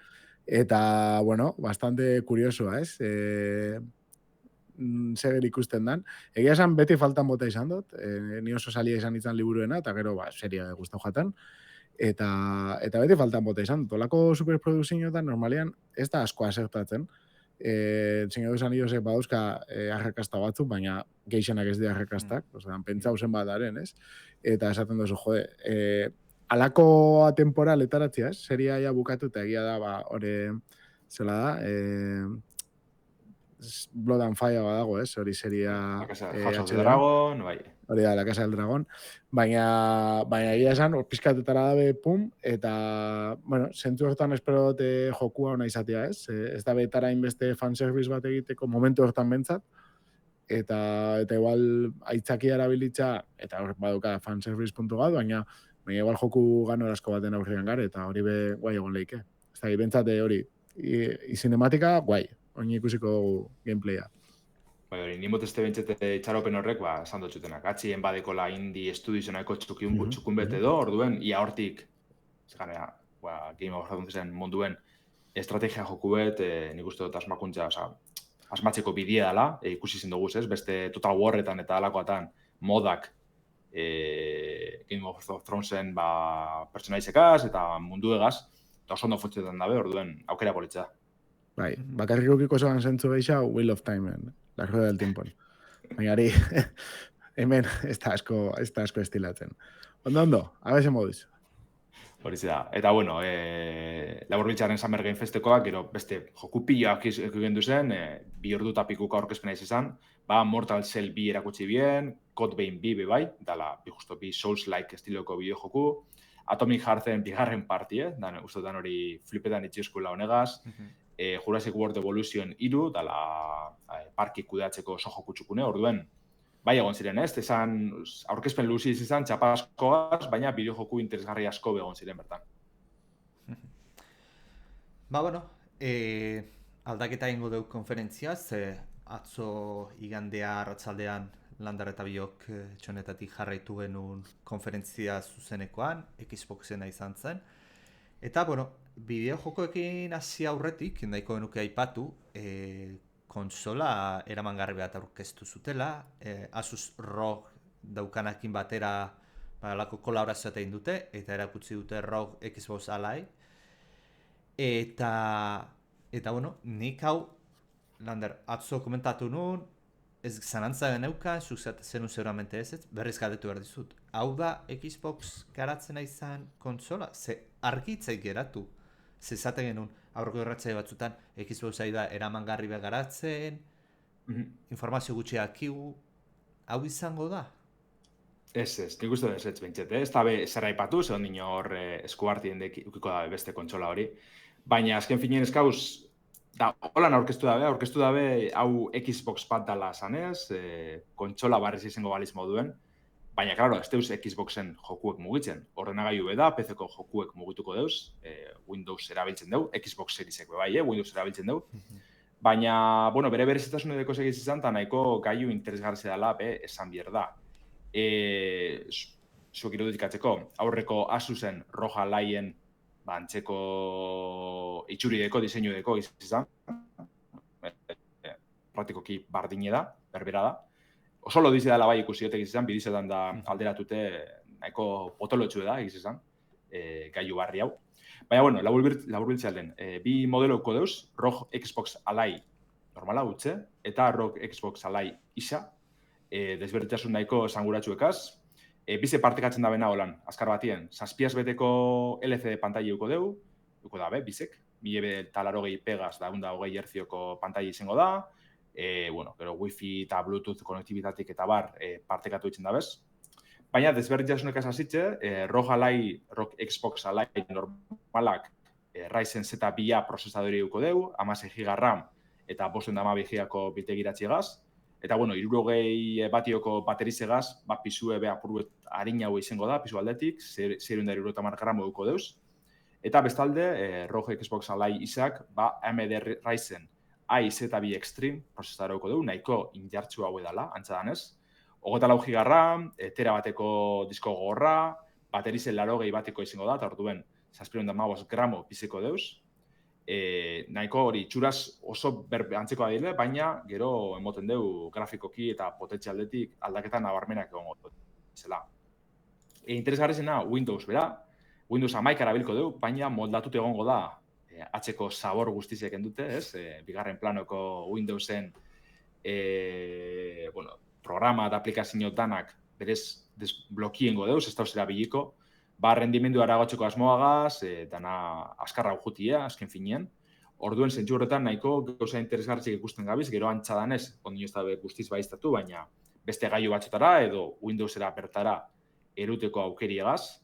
Speaker 3: Eta, bastante kuriosoa, zer ikusten dan. Egia esan beti faltan bota izan dut, ni oso salia izan liburuena, eta gero seria gustau jaten. Eta beti faltan bota izan dut. Olako superprodukzioetan normalean ez da asko asertatzen. Señor dos Anillos badauzka arrakasta batzuk, baina gehienak ez dira arrakastak, pentsau zen badaren, ez? Eta esaten duzu, alako atemporal etaratzea, seria ja bukatu, eta egia da, hori, zela da, Blood and Fire badago, ez? Hori seria...
Speaker 4: La Casa del Dragon, bai.
Speaker 3: Hori da, La Casa del Dragon. Baina egia esan, pizkatetara dabe, pum, eta, bueno, zentzu hortan espero dute jokua ona izatea, ez? Ez da betara inbeste fanservice bat egiteko momentu hortan bentsat, eta igual aitzakia erabilitza, eta hor baduka fanservice puntu bat, baina igual joku ganorazko baten aurrean gara, eta hori be guai egon leike. Ez da, bentsate hori, cinematika, guai, hori ikusiko gameplaya.
Speaker 4: Bai, hori, nimot este bentsete itxaropen horrek, esan dutxutenak, atxien badekola indie estudizionako txukun bete do, orduen, ia hortik, zegarea, Game of Thrones zen munduen estrategia joku bet, nik uste dut asmakuntza, asmatzeko bidea dela, ikusi zen duguz, ez? Beste Total Warretan eta alakoatan modak Game of Thronesen pertsonaizekaz eta mundu egaz, eta oso ondo funtzetan dabe, orduen, aukera politza.
Speaker 3: Bai, bakarrik ukiko zoan zentzu geisha, Wheel of Time, la rueda del tiempo. Baina hori, hemen, ez da asko estilatzen. Ondo, abese moduz.
Speaker 4: Hori da. Eta, bueno, Laburbiltzaren Summer Game Festekoak, gero beste joku piloak egin zen, 2 ordu eta pikuka aurkezpena izan, Mortal Shell 2 erakutsi bien, Code Vein 2 bai, dala, justo bi Souls-like estiloko bideo joku, Atomic Heartsen bigarren parti, ustetan hori flipetan itxioskula honegaz, Jurassic World Evolution 3, dala parki kudeatzeko oso joku txukune, orduen, bai egon ziren, ez? Esan, aurkezpen luziz izan, txapa askoaz, baina bideo joku interesgarri asko egon ziren bertan.
Speaker 5: Bueno, aldaketa ingo deu konferentzia, ze atzo igandea arratsaldean Landar eta biok txonetatik jarraitu genuen konferentzia zuzenekoan, Xboxena izan zen. Eta, bideo jokoekin hasi aurretik, nahiko genuke aipatu, konsola eramangarri bat aurkeztu zutela, Asus ROG daukanakin batera alako kolaborazioa egin dute, eta erakutsi dute ROG Xbox Ally. Eta nik hau, Lander, atzo komentatu nuen, ez zanantza geneukan, zenu seguramente ez, berriz galdetu behar dizut. Hau da Xbox garatzena izan kontsola? Ze argitzaik geratu. Ze zaten genuen, aurreko erratzaile batzutan, Xbox da eramangarri behar garatzen, informazio gutxi akigu, hau izango da?
Speaker 4: Ez, nik uste ez bentsete, ez da zer aipatu, zegoen dino hor eskuartien ukiko da beste kontsola hori. Baina azken finien eskauz, holan aurkeztu dabe, hau Xbox bat dala zanez, kontsola barriz izango baliz moduen, baina, klaro, ez deuz Xboxen jokuek mugitzen. Ordenagailu beda, PC-ko jokuek mugituko deuz, Windows erabiltzen deu, Xbox Seriesek bai, Windows erabiltzen deu. Baina, bere berezitasun edeko segiz izan, eta nahiko gaiu interesgarri dela, esan bier da. Zuek irudikatzeko, aurreko Asusen ROG Allyen antzeko itxurideko, diseinudeko izan. Praktikoki bardine da, berbera da. Oso lodiz dela bai ikusiotek izan, bidizetan da alderatute nahiko potolotxu da izan, gaiu barri hau. Baina, laburbiltzea alden, bi modeloko deuz, ROG Xbox Ally normala gutxe, eta ROG Xbox Ally isa, desberditasun nahiko esanguratxuekaz, bize partekatzen da bena holan, azkar batien, 7 beteko LCD pantaila uko deu, uko dabe, bizek, 1080 pegaz da 120 Hz-ko pantaila izango da, gero Wi-Fi eta Bluetooth konektibitatik eta bar partekatu ditzen da bez. Baina desberditasunek hasitze, ROG Xbox Ally normalak Ryzen Z2A prozesadori uko deu, 16 GB RAM eta 512 GB-ko biltegiratziegaz. Eta, 60 batioko baterizegaz, pisue apurruet harina hau izango da, pisu aldetik, 670 gramo duko deuz. Eta bestalde, ROG Xbox Ally izak, AMD Ryzen i7B Extreme prozesadora duko deu, nahiko injartxu hau edala, antzadanez. 24 GB RAM, tera bateko disko gogorra, baterizen 80 bateko izango da, eta orduen 615 gramo biziko deuz. nahiko hori itxuraz oso antzekoa dira, baina gero emoten dugu grafikoki eta potentzialdetik aldaketa nabarmenak egongo zela. Interesgarri zena Windows bera, Windows 11 erabilko dugu, baina moldatut egongo da atzeko sabor guztiziek endute, ez? Bigarren planoko Windowsen programa eta aplikazio danak berez desblokiengo deuz, ez dauz erabiliko, rendimendu aragotzeko asmoagaz, dana askarra ujutia, azken finean. Orduen zentzu horretan nahiko gauza interesgarritzik ikusten gabiz, gero antxadanez, ondino ez da guztiz baiztatu, baina beste gailu batzutara edo Windowsera bertara eruteko aukeriagaz.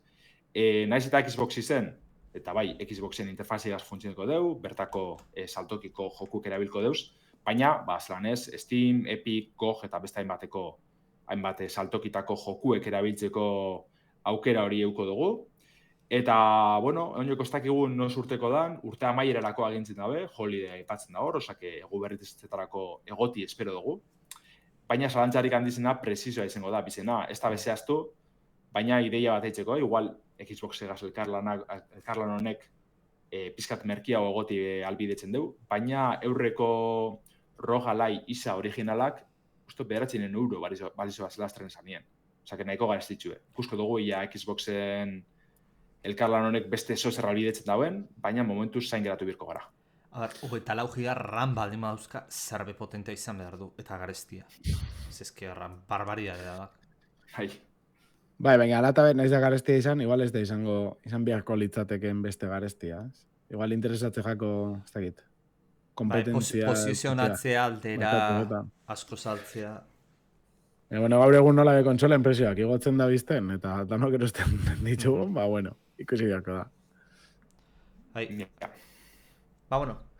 Speaker 4: Naiz eta Xbox izen, eta bai, Xboxen interfaziagaz funtzioneko deu, bertako saltokiko jokuk erabilko deuz, baina, zelanez, Steam, Epic, GOG eta beste hainbat saltokitako jokuek erabiltzeko aukera hori euko dugu. Eta, oinoko ez dakigun nos urteko dan, urte amaierarako agintzen dabe, Holiday aipatzen da hor, osake egu berritzetarako egoti espero dugu. Baina zalantzarik handizena presizoa izango da, bizena, ez da bezeaztu, baina ideia bat eitzeko, igual Xbox egaz elkarlan honek pizkat merkiago egoti albidetzen dugu, baina eurreko rogalai isa originalak, uste bederatzenen euro balizo zelastren zanien. Osake nahiko garestitzue. Ikusko dugu ia Xboxen elkarlan honek beste zozer albidetzen dauen, baina momentuz zain geratu birko gara.
Speaker 5: Eta 4 GB RAM baldin dauzka, zerbe potentea izan behar du, eta garestia. Zezke RAM, barbaria da.
Speaker 3: Bai, baina alata naiz da garestia izan, igual ez da izan beharko litzateken beste garestia. Igual interesatze jako, ez dakit, kompetentzia.
Speaker 5: Posizionatzea aldera, asko saltzea.
Speaker 3: Gaur egun nola konsola enpresioak igotzen da bizten, eta danok erosten ditugu, ikusi beharko da.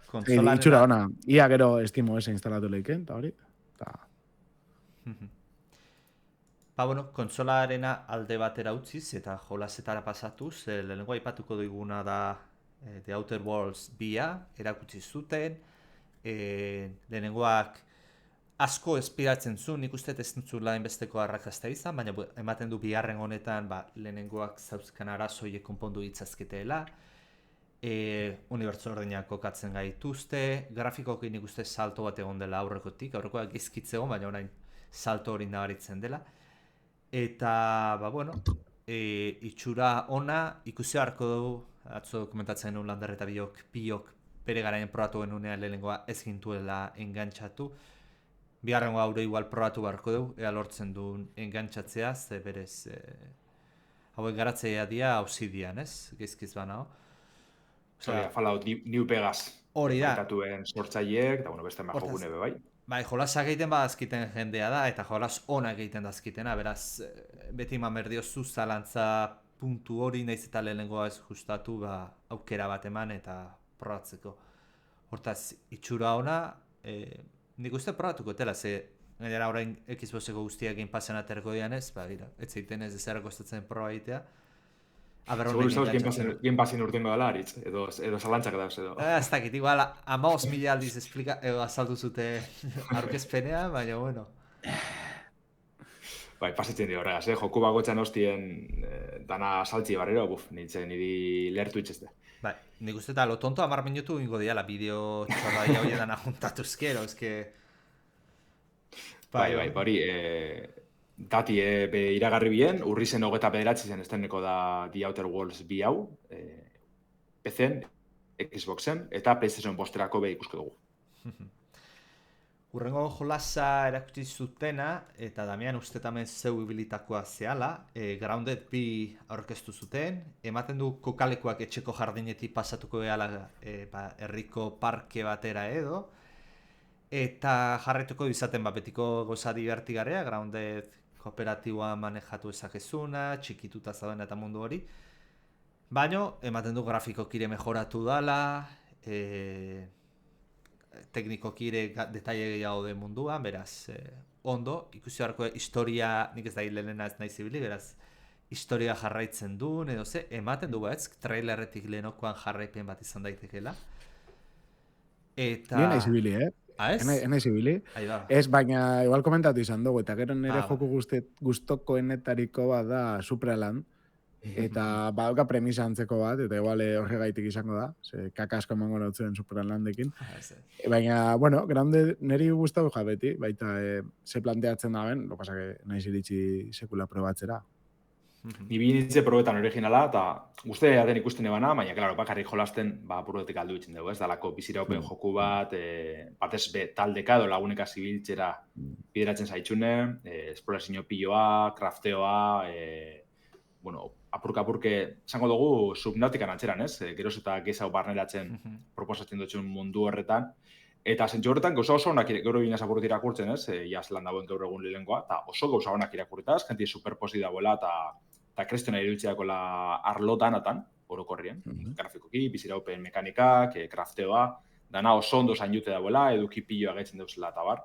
Speaker 5: Konsolaren...
Speaker 3: Itxura ona, ia gero Steam OS instalatu lehiken, eta hori.
Speaker 5: Konsolarena alde batera utziz eta jolasetara pasatuz, lehenengo aipatuko duiguna da The Outer Worlds 2 erakutsi zuten, lehenengoak asko espiratzen zu, nik uste ez nutzula inbesteko arrakasta izan, baina ematen du bigarren honetan lehenengoak zauzkan arazoiek konpondu ditzazketeela, unibertso ordenak kokatzen gaituzte, grafikoki nik uste salto bat egon dela aurrekotik gizkitzegon, baina orain salto hori nabaritzen dela. Eta, itxura ona, ikusi harko dugu, atzo komentatzen nuen Lander eta biok bere garaien probatu genunean lehenengoa ez gintuela engantxatu. Bigarrengoa haure igual probatu beharko dugu, ea lortzen duen engantxatzea, ze berez hauek garatzea dia Obsidian, ez? Gizkiz banao.
Speaker 4: Fallout New Vegas.
Speaker 5: Hori da.
Speaker 4: Kontatuen sortzaileek, eta beste jokune be bai.
Speaker 5: Bai, jolasak egiten badazkiten jendea da, eta jolas onak egiten dazkitena, beraz, beti mamerdio zalantza puntu hori nahiz eta lehenengoa ez justatu, aukera bat eman eta probatzeko. Hortaz, itxura ona, nik uste probatuko etela, ze gainera orain Xboxeko guztiak Game Passean aterko dian ez, ez zeiten ez ezera kostatzen proba egitea.
Speaker 4: Seguro izan Game Passen urtengo dela aritz, edo zalantzak dauz edo.
Speaker 5: Ez dakit, igual, 15.000 aldiz azaldu zute aurkezpenea, baina bueno.
Speaker 4: Bai, pasatzen dira horregaz, joku bagotxan hostien dana saltzi barrero, niri lertu itxezte.
Speaker 5: Bai, nik uste eta lo tonto 10 minutu ingo diala bideo txorraia hori dana juntatuzkero, eske...
Speaker 4: Bai, hori, dati iragarri bien, urri zen 29 zen esteneko da The Outer Worlds 2 hau, PC-en, Xboxen, eta PlayStation posterako ikusko dugu.
Speaker 5: Urrengo jolasa erakutsi zutena, eta Damian uste tamen zeu ibilitakoa zehala, Grounded 2 aurkeztu zuten, ematen du kokalekuak etxeko jardinetik pasatuko gehala herriko parke batera edo, eta jarraituko izaten betiko goza divertigarea, Grounded kooperatiboa manejatu ezakezuna, txikituta zauden eta mundu hori, baina ematen du grafikokire mejoratu dala, teknikokire detaile gehiago den munduan, beraz, ondo, ikusi beharko historia, nik ez da hilelena ez nahi zibili, beraz, historia jarraitzen duen, edo ze, ematen du ez, trailerretik lehenokoan jarraipen bat izan daitekela. Eta...
Speaker 3: Nien nahi zibili,
Speaker 5: Ez?
Speaker 3: Nahi zibili. Ez, baina igual komentatu izan dugu, eta gero nire joku guztokoenetariko bat da Supraland, Eta badauka premisa antzeko bat, eta igual horregaitik izango da, ze kakasko emango nautzen Superlandekin. Baina, bueno, grande niri gustatu ja beti, baita ze planteatzen da ben, lo pasa que naiz iritsi sekula probatzera.
Speaker 4: Ni binitze probetan originala, eta guzti aten ikusten ebana, baina, klaro, bakarrik jolasten, probetik aldu itzen dugu, ez? Dalako biziraupen joku bat, batez be taldeka edo laguneka zibiltzera bideratzen zaitxune, esplorazio piloa, crafteoa, bueno, apurka-apurke, esango dugu, subnautikan antzeran, ez? Geroz eta gehiago barneratzen proposatzen dutxun mundu horretan. Eta zentzu horretan, gauza oso onak gaur egin apurut irakurtzen, ez? Iaz lan dagoen gaur egun lehenkoa, eta oso gauza onak irakurtaz, jentie superposi dagoela, eta krestena iruditzea arlotan, orokorrien, grafikoki, biziraupen mekanikak, crafteoa, dana oso ondo zainute dagoela, eduki piloa gaitzen dauzela eta bar.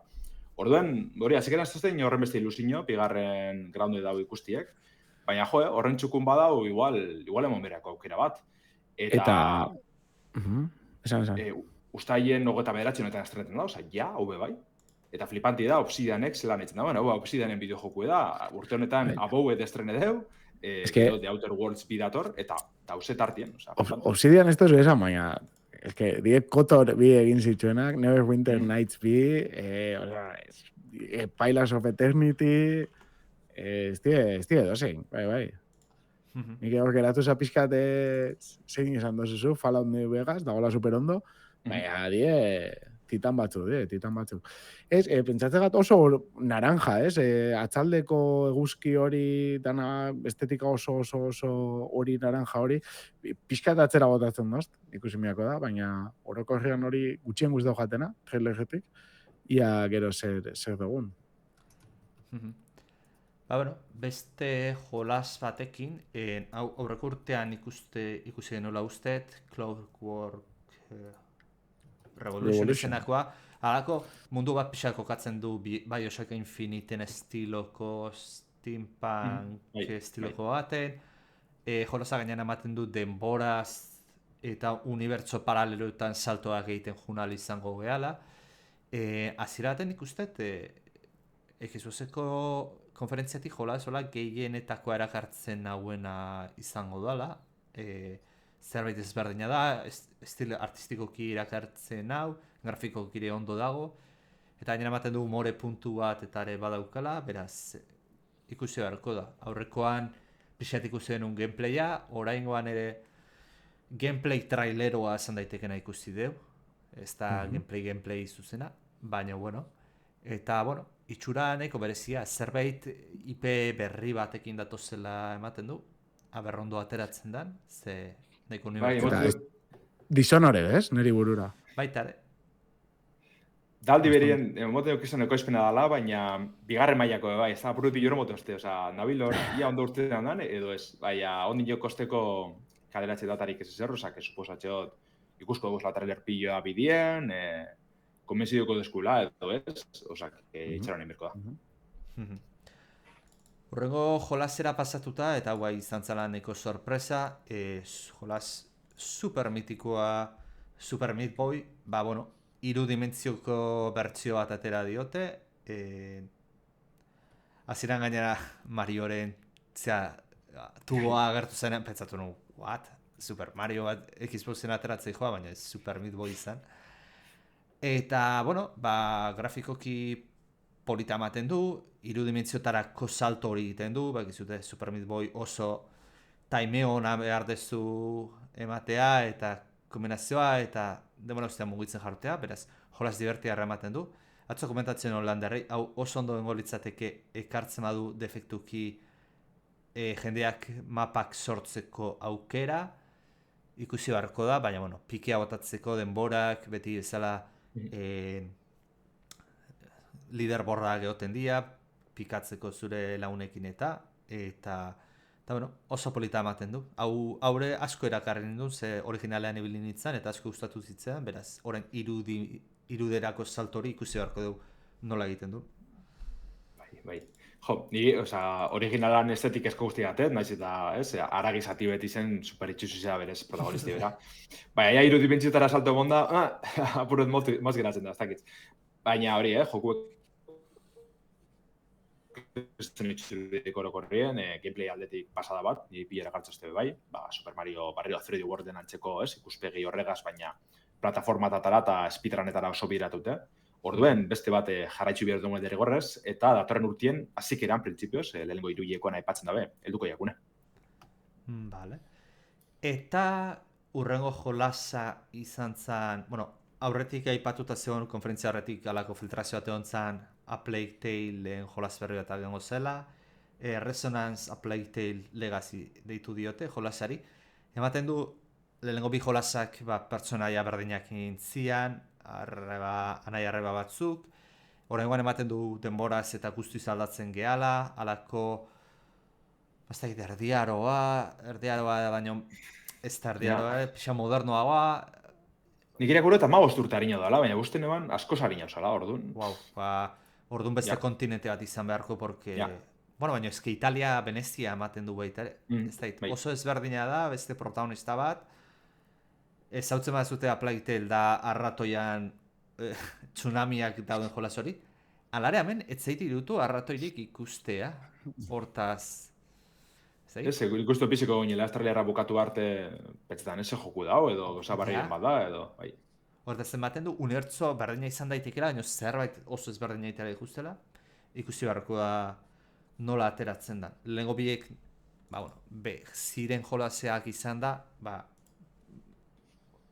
Speaker 4: Orduen, hori, azikeran ez duzten horren beste ilusiño, bigarren grounde dago ikustiek, baina jo, horren txukun badau, igual emon berako aukera bat. Eta...
Speaker 3: Esan.
Speaker 4: Uztaien 29 honetan estrenatzen da, oza, ja, hau bai. Eta flipanti da, Obsidianek zelan etzen da, hau Obsidianen bideojoku da, urte honetan aboue destrene deu, The Outer Worlds bidator, eta dauzet hartien.
Speaker 3: Obsidian ez tozu esan, baina, die Kotor bi egin zitzuenak, Neverwinter Nights bi, Pillars of Eternity, ez die dozein, bai. Nik hor geratu zapizkat zein izan dozuzu, Fallout New Vegas, dagoela super ondo, baina titan batzuk. Pentsatzegat oso naranja, atzaldeko eguzki hori, dana estetika oso hori naranja hori, pixkat atzera botatzen dozt, ikusi miako da, baina orokorrean hori gutxien guztau jatena, GLG-tik, ia gero zer dugun.
Speaker 5: Beste jolas batekin, aurreko urtean ikusi genuela ustet, Clockwork Revolution izenakoa, halako mundu bat pixak kokatzen du Bioshock Infiniten estiloko, steampunk estiloko baten, jolasa gainean ematen du denboraz eta unibertso paraleloetan saltoak egiten junal izango gehala. Aziraten ikustet, Xboxeko konferentziatik jola gehienetako erakartzen nauena izango dela, zerbait ezberdina da, estilo artistikoki irakartzen hau, grafikoki ere ondo dago, eta gainera ematen du umore puntu bat eta ere badaukala, beraz, ikusi beharko da. Aurrekoan pixat ikusi denun gameplaya, oraingoan ere gameplay traileroa esan daitekena ikusi deu, ez da gameplay zuzena, baina bueno, eta bueno, itxura nahiko berezia, zerbait IP berri batekin datozela ematen du, aberrondo ateratzen dan, ze nahiko unibertsu.
Speaker 3: Dishonored, ez? Neri burura.
Speaker 5: Baita,
Speaker 4: Daldi berien, moten okizan ekoizpena dala, baina bigarren mailako, bai, ez da, apurut biloro mote oste, nabil hor, ia ondo urtean dan, edo ez, baina ondin jo kosteko kaderatze datarik ez ezer, osak, suposatxeot, ikusko eguz la trailer piloa bidien, konbenziduko deskula, edo ez, osak, itxaron inberko da.
Speaker 5: Horrengo jolasera pasatuta, eta guai izan zalaneko sorpresa, jolas super mitikoa, Super Meat Boy, irudimentzioko bertsio bat atera diote, hasieran gainera Marioren, tuboa agertu zenean, pentsatu nu, what? Super Mario bat Xboxen ateratzei joa, baina Super Meat Boy izan. Eta, grafikoki polita ematen du, irudimentziotarako salto hori egiten du, bakizute Super Meat Boy oso taimeo ona behar dezu ematea eta kombinazioa eta demora ustean mugitzen jartea, beraz, jolas divertiarra ematen du. Atzo komentatzen Holanderrei, hau oso ondo bengo litzateke ekartzen badu defektuki jendeak mapak sortzeko aukera, ikusi beharko da, baina, pikea botatzeko denborak, beti bezala liderborrak egoten dira, pikatzeko zure launekin eta oso polita ematen du. Haure asko erakarri nindun, ze originalean ibili nintzen, eta asko gustatu zitzen, beraz, orain iruderako saltori ikusi beharko dugu nola egiten du.
Speaker 4: Bai. Jo, niri, originalan estetik esko guzti gatet, naiz eta, aragi zati beti zen superitxusizea berez protagonisti bera. Baina, irudimentziotara salto egonda, apurret moz geratzen da, ez dakit. Baina hori, jokuek aurkezten itxurik orokorrien, gameplay aldetik pasada bat, ni pilera gartzazte bai, Super Mario barrio 3D Worlden antzeko, ikuspegi horregaz, baina plataformatatara eta speedrunetara oso bideratute. Orduen, beste bat jarraitzu behar duen derrigorrez, eta datorren urtien, hasik eran printzipioz, lehenengo iruiekoan aipatzen dabe, helduko jakune.
Speaker 5: Vale. Eta urrengo jolasa izan zen, aurretik aipatuta zegoen konferentzia horretik alako filtrazio bat egon zen A Plague Tale jolas berri bat agengo zela, Resonance A Plague Tale Legacy deitu diote jolasari. Ematen du, lehenengo bi jolasak pertsonaia berdinak intzian, anai arreba batzuk, oraingoan ematen du denboraz eta guztiz aldatzen gehala, alako erdiaroa da baino ez da erdiaroa, pixa modernoagoa.
Speaker 4: Nik irakurri eta 15 urte harina dela, baina guztien eban askoz harina osala, orduan.
Speaker 5: Orduan beste kontinente bat izan beharko, porque... baina eske Italia, Venezia ematen du baita ere. Oso ezberdina da, beste protagonista bat. Ez hautzen bat zute A Plague Tale da arratoian tsunamiak dauden jolas hori. Alare hemen, ez zaiti dutu arratoirik ikustea, hortaz...
Speaker 4: Ez, ikustu piziko goinela, Australiara bukatu arte petzetan eze joku dao, edo osabarrien bat da, edo...
Speaker 5: Hortaz ematen du, unertzo berdina izan daitekela, baina zerbait oso ezberdina itera ikustela, ikusi beharko da nola ateratzen da. Lehengo biek, ziren jolaseak izan da,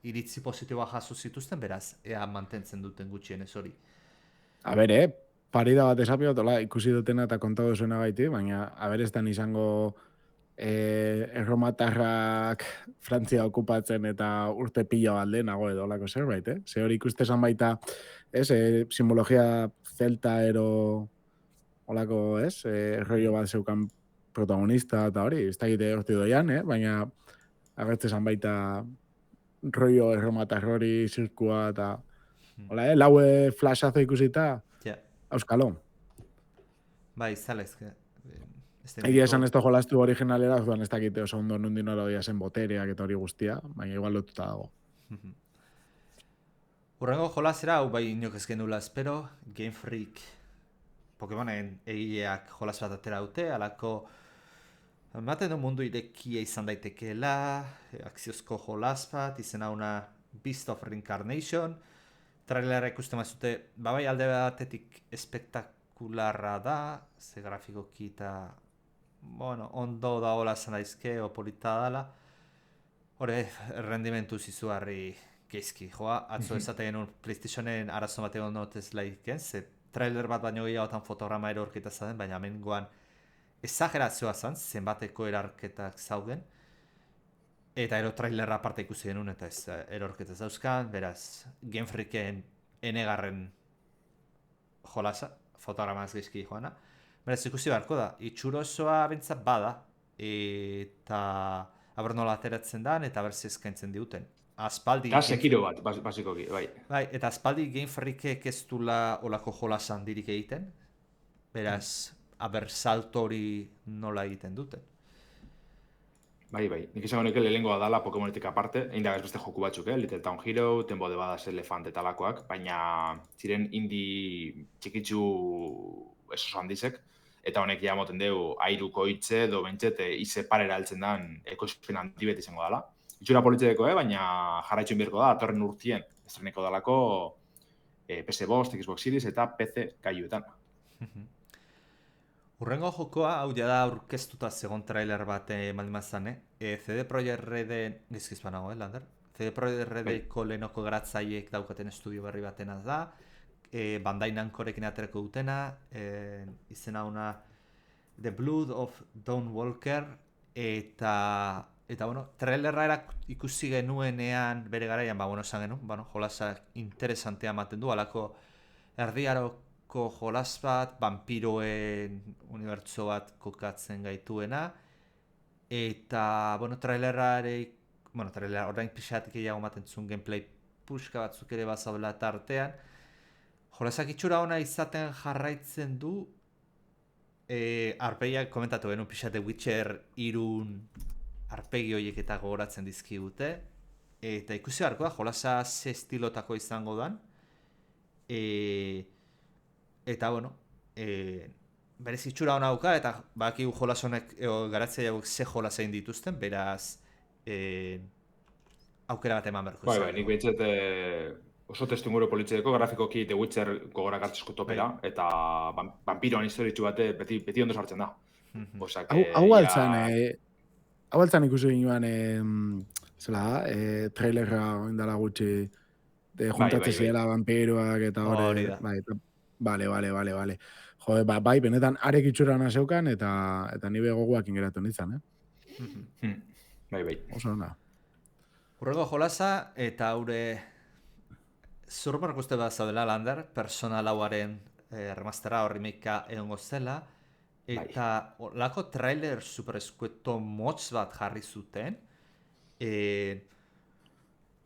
Speaker 5: iritzi positiboa jaso zituzten, beraz, ea mantentzen duten gutxienez hori.
Speaker 3: A ber, parida bat esapiot, ikusi dutena eta kontatu zuena gaiti, baina, ez den izango erromatarrak Frantzia okupatzen eta urte pila balde nago edo olako zerbait, Ze hori ikustezan baita, simbologia zelta ero olako, rollo bat zeukan protagonista eta hori, ez da egite horti doian, baina agertzezan baita rollo erromatar hori, zirkua eta laue flashazo ikusita, auskalo.
Speaker 5: Zala ezke.
Speaker 3: Egia esan ez jolastu originalera, ez dakite oso ondo nundi nola doia zen botereak eta hori guztia, baina igual lotuta dago.
Speaker 5: Urrengo jolasera, hau bai inok ez genula espero, Game Freak Pokemonen egileak jolas bat atera dute, alako ematen du mundu irekia izan daitekeela, akziozko jolas bat, izena una Beast of Reincarnation, trailera ikusten mazute, bai alde batetik espektakularra da, ze grafikoki eta ondo da hola zan daizke, polita dala. Hore, rendimentu zizuarri geizki. Atzo esaten genuen PlayStationen arazo bat egon notez laiken, ze trailer bat baino gehiagotan fotograma erorketa zaden, baina amengoan exagerazioa zan, zenbateko erarketak zauden. Eta trailerra aparte ikusi genuen eta ez erorketa zauzkan, beraz, Game Freaken enegarren jolasa, fotogramaz geizki joana. Beraz, ikusi beharko da, itxuro osoa bentsat bada, eta aber nola ateratzen dan, eta berzi eskaintzen diuten. Aspaldi...
Speaker 4: Eta sekiro bat, basikoki, bai.
Speaker 5: Bai, eta aspaldi Game Freakek ez dula olako jolasan dirik egiten, beraz, aber salto hori nola egiten duten.
Speaker 4: Bai, nik izango nuke lehengoa dala Pokemonetik aparte, egin da beste joku batzuk, Little Town Hero, Tempo de Badass Elefante talakoak, baina ziren indie txikitzu ez oso handizek, eta honek ja moten dugu airuko hitze edo bentsete ize parera altzen dan ekoizpen handi bet izango dela. Itxura politzeko, baina jarraitxun birko da, atorren urtien estreneko dalako PS5, Xbox Series eta PC gaiuetan.
Speaker 5: Urrengo jokoa, hau da aurkeztuta segon trailer bat maldimazan, CD Projekt Reden, gizkiz banago, Lander? CD Projekt Redeko lehenoko garatzaiek daukaten estudio berri batena da, Bandai Namcorekin aterako dutena, izena una The Blood of Dawn Walker, eta trailerra ikusi genuenean bere garaian, esan genuen, jolasak interesantea ematen du, alako erdiaroko jolas bat, vampiroen unibertso bat kokatzen gaituena, eta, trailerra orain pixatik egiago ematen zuen gameplay pushka batzuk ere bazaudela tartean, jolasak itxura ona izaten jarraitzen du, arpegiak komentatu genuen pixate Witcher 3 arpegi horiek eta gogoratzen dizkigute, eta ikusi beharko da, jolasa ze estilotako izango dan, eta berez itxura hona dauka, eta bakigu jolas honek, garatzaile hauek ze jolas egin dituzten, beraz, aukera bat eman berko.
Speaker 4: Bai, nik behintzat oso testu inguru politxeko, grafikoki The Witcher gogorak hartzeko topera, eta vampiroan historitxu bate beti ondo sartzen da. Osak,
Speaker 3: Hau altzan ikusi ginoan, trailerra indala gutxi, juntatze zirela vampiroak eta hori. Bale. Jo, bai, benetan arek itxurana zeukan, eta ni begoguak ingeratu nintzen,
Speaker 4: Bai.
Speaker 3: Oso ona.
Speaker 5: Urrengo jolasa, eta haure zurmark uste bat zaudela, Lander, Persona lauaren remastera horri meika egongo zela, eta lako trailer supereskueto motz bat jarri zuten.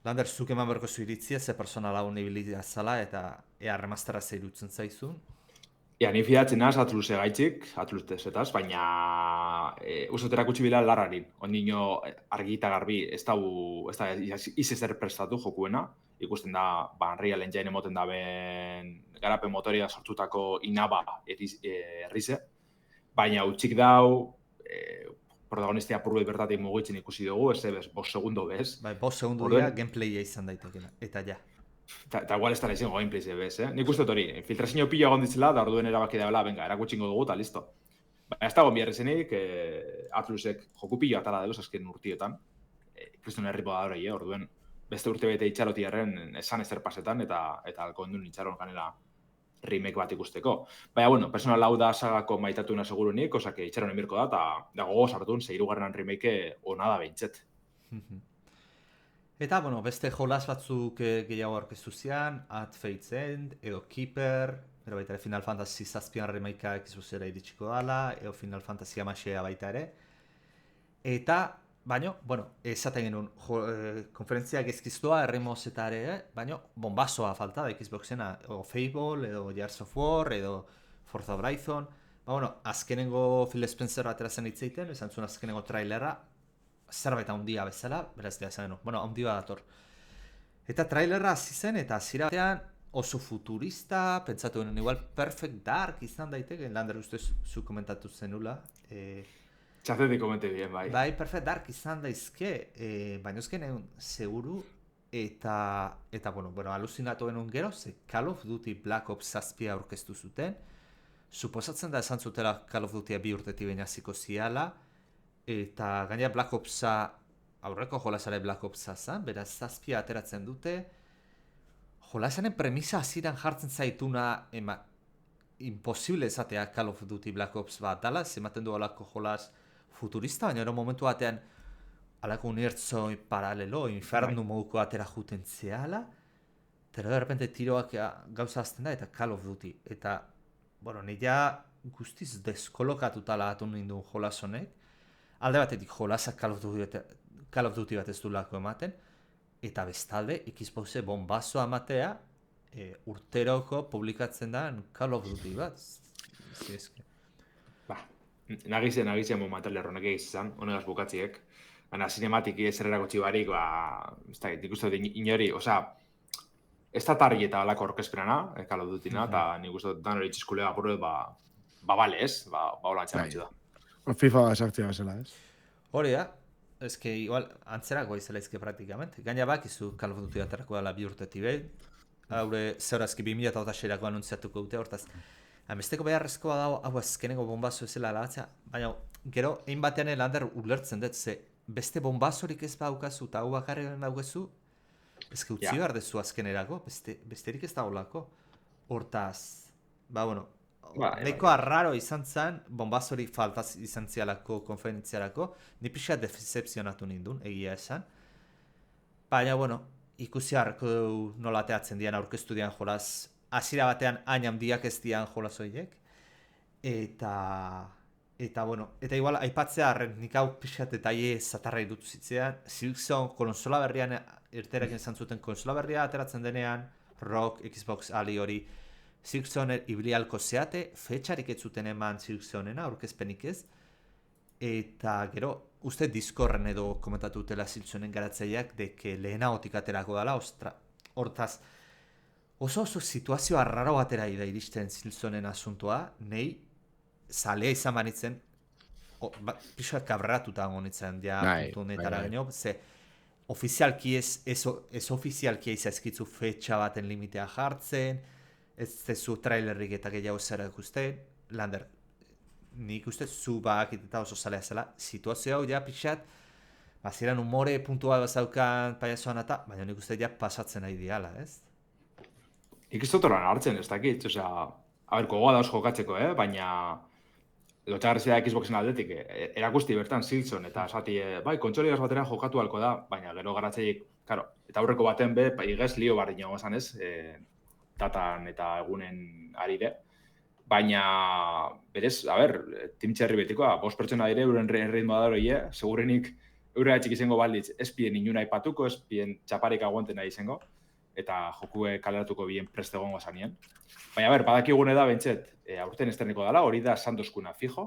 Speaker 5: Lander, zuk eman berko zu iritzia, ze Persona lau nibilitia zala, eta remastera zeirutzen zaizun.
Speaker 4: Ni fidatzen naz Atluse gaitzik, Atlusetaz, baina usoterak erakutsi bila larrarin. Ondino argi eta garbi ez da izezer prestatu jokuena. Ikusten da, Unreal Engine emoten da ben garapen motoria sortutako inaba errize. Baina utxik dau, protagonistia apurruet bertatik mugitzen ikusi dugu, ez 5 segundo bez.
Speaker 5: Bai, 5 segundo dira gameplaya izan daitekena, eta ja.
Speaker 4: Eta igual ez da izango gameplays bez, Nik uste hori, filtrazio pila egon ditzela, da orduen erabaki da bela, venga, erakutsingo dugu, eta listo. Baina ez dago biarrezenik, Atlusek joku pila atala duz azken urtietan. Kristun herripo da hori, orduen beste urte bete itxaroti erren esan ezer pasetan, eta alkondun itxaron ganela remake bat ikusteko. Baina, bueno, Persona lau da sagako maitatuna segurunik, osak itxaron emirko da, eta gogo sartun, hirugarrenan remake ona da behintzet.
Speaker 5: Eta, bueno, beste jolas batzuk gehiago aurkeztu zian, At Fate's End, edo Keeper, ero baita ere Final Fantasy zazpian remaika Xboxera iritsiko dala, edo Final Fantasy amasea baita ere. Eta, baino, bueno, esaten genuen, konferentziak ezkiztua, erremoz eta ere, baino, bombazoa falta da Xboxena, edo Fable, edo Gears of War, edo Forza Horizon. Bueno, azkenengo Phil Spencer aterazen hitzeiten, esan zuen azkenengo trailerra, zerbait handia bezala, beraz dira esan genuen, bueno, handia dator. Eta trailerra hasi zen, eta hasiera batean oso futurista, pentsatu genuen, igual Perfect Dark izan daiteke, Lander uste zu komentatu zenula.
Speaker 4: Txazetik komente bien, bai.
Speaker 5: Bai, Perfect Dark izan daizke, baina ezken egun seguru, eta bueno, aluzinatu genuen gero, ze Call of Duty Black Ops 7 aurkeztu zuten, suposatzen da esan zutela Call of Dutya 2 urtetik baina hasiko ziala, eta gainera Black Opsa, aurreko jolasare Black Opsa zen, beraz 7 ateratzen dute. Jolasanen premisa hasieran jartzen zaituna, imposible esatea Call of Duty Black Ops bat dala, ematen du alako jolas futurista, baina ero momentu batean alako unibertso paralelo, infernu moduko atera juten zehala, eta de repente tiroak gauza azten da, eta Call of Duty. Eta, bueno, nila guztiz deskolokatuta lagatu ninduen jolas honek, alde batetik jolasa Call of Duty bat ez du lako ematen, eta bestalde Xboxe bombazoa ematea urteroko publikatzen da Call of Duty bat.
Speaker 4: Nagizien momental erronek egizan, honegaz bukatziek. Baina sinematiki ez errako txibarik, ez da, nik uste dut inori, ez da tarri eta alako orkesperana, Call of Dutyna, eta nik uste dut dan hori txiskulega apurret, bale ez, hola antxamatxu da.
Speaker 3: FIFA sartzea bezala, ez?
Speaker 5: Hori da, ezke igual antzerako izela izke praktikamente. Gaina bakizu Call of Duty aterako dela 2 urtetik behin, haure zeurazki 2008-erako anuntziatuko dute, hortaz. Besteko beharrezkoa dago, hau azkenengo bombazo ezela alatzea, baina gero, egin batean Lander ulertzen dut, ze beste bombazorik ez baukazu eta hau bakarren daukezu, ezke utzi behar dezu azkenerako, besterik ez da holako. Hortaz, bueno, nahiko arraro izan zen, bombazorik faltaz izan zialako konferentziarako, ni pixka decepzionatu nindun, egia esan. Baina, bueno, ikusi harko dugu nola teatzen dian aurkeztu dian jolaz, hasiera batean hain handiak ez dian jolaz horiek. Eta, bueno, eta igual aipatzea harren, nik hau pixka detaile zatarra irutu zitzean, Silksong konsola berrian, irterakin izan zuten konsola berria ateratzen denean, Rock, Xbox Ali hori, Silksoner ibilialko zeate, fetxarik ez zuten eman Silksonena, aurkezpenik ez. Eta gero, uste Discorden edo komentatu dutela Silksonen garatzaileak, deke lehenagotik aterako dela, hortaz, oso situazio arraro batera da iristen Silksonen asuntoa, nei zalea izan banitzen, pixoak kabratuta gonitzen, puntu honetara genio, ze ofizialki ez ofizialki zaizkitzu fetxa baten limitea jartzen, ez zezu trailerrik eta gehiago zera ikusten, Lander, nik uste zu bakit eta oso zalea zela, situazio hau ja pixat, baziran umore puntua bazaukan paiazoan eta, baina nik uste ja pasatzen nahi diala, ez?
Speaker 4: Nik ez dut horan hartzen, ez dakit, osea, gogoa dauz jokatzeko, baina lotxagarrizia Xboxen aldetik, erakusti bertan Silson, eta esati, bai, kontsoligaz batera jokatu halko da, baina gero garatzeiek, karo, eta aurreko baten igez lio barri nago esan ez, datan eta egunen arire, baina, berez, Team Cherry betikoa, 5 pertsona dire, euren ritmo da hori, segurenik, eurera txik izango balditz, ez pien inuna ipatuko, ez pien txaparik aguanten nahi izango, eta jokue kaleratuko bien preste gongo zanien. Baina, badakigune da, bentset, aurten esterniko dela, hori da sandoskuna fijo,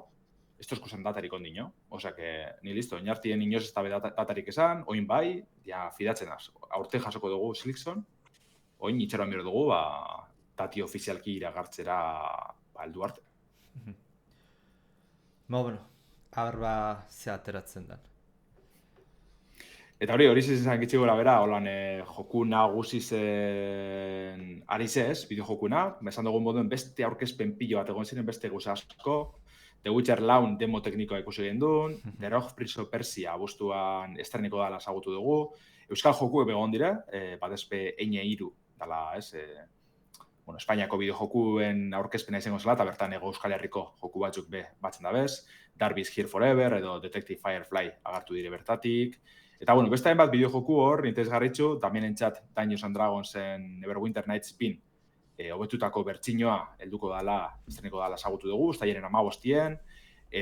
Speaker 4: ez tozkuzen datarik ondino, osea, ni listo, inartien inoz ez da datarik esan, oin bai, ja fidatzen az, aurten jasoko dugu Silkson, oin itxeroan bero dugu, dati ofizialki iragartzera heldu arte.
Speaker 5: Bueno, ze ateratzen da.
Speaker 4: Eta hori zizan gitzi gora bera, holan joku nagusi zen ari zez, bideo jokuna, esan dugun moduen beste aurkezpen pilo bat egon ziren, beste guza asko, The Witcher Laun demo teknikoa ikusi egin duen, The Rogue Prince of Persia abuztuan estreniko dala ezagutu dugu, Euskal joku egon dire, badezpe eine iru, dala, ez, Espainiako bideo jokuen aurkezpena izango zela, eta bertan Euskal Herriko joku batzuk batzen da bez, Darby's Here Forever edo Detective Firefly agartu dire bertatik. Eta, beste hainbat bideo joku hor, interesgarritxu, tamien entzat Dungeons and Dragonsen Neverwinter Nights Spin hobetutako bertsinoa helduko dala, estreniko dala ezagutu dugu, ustailaren 15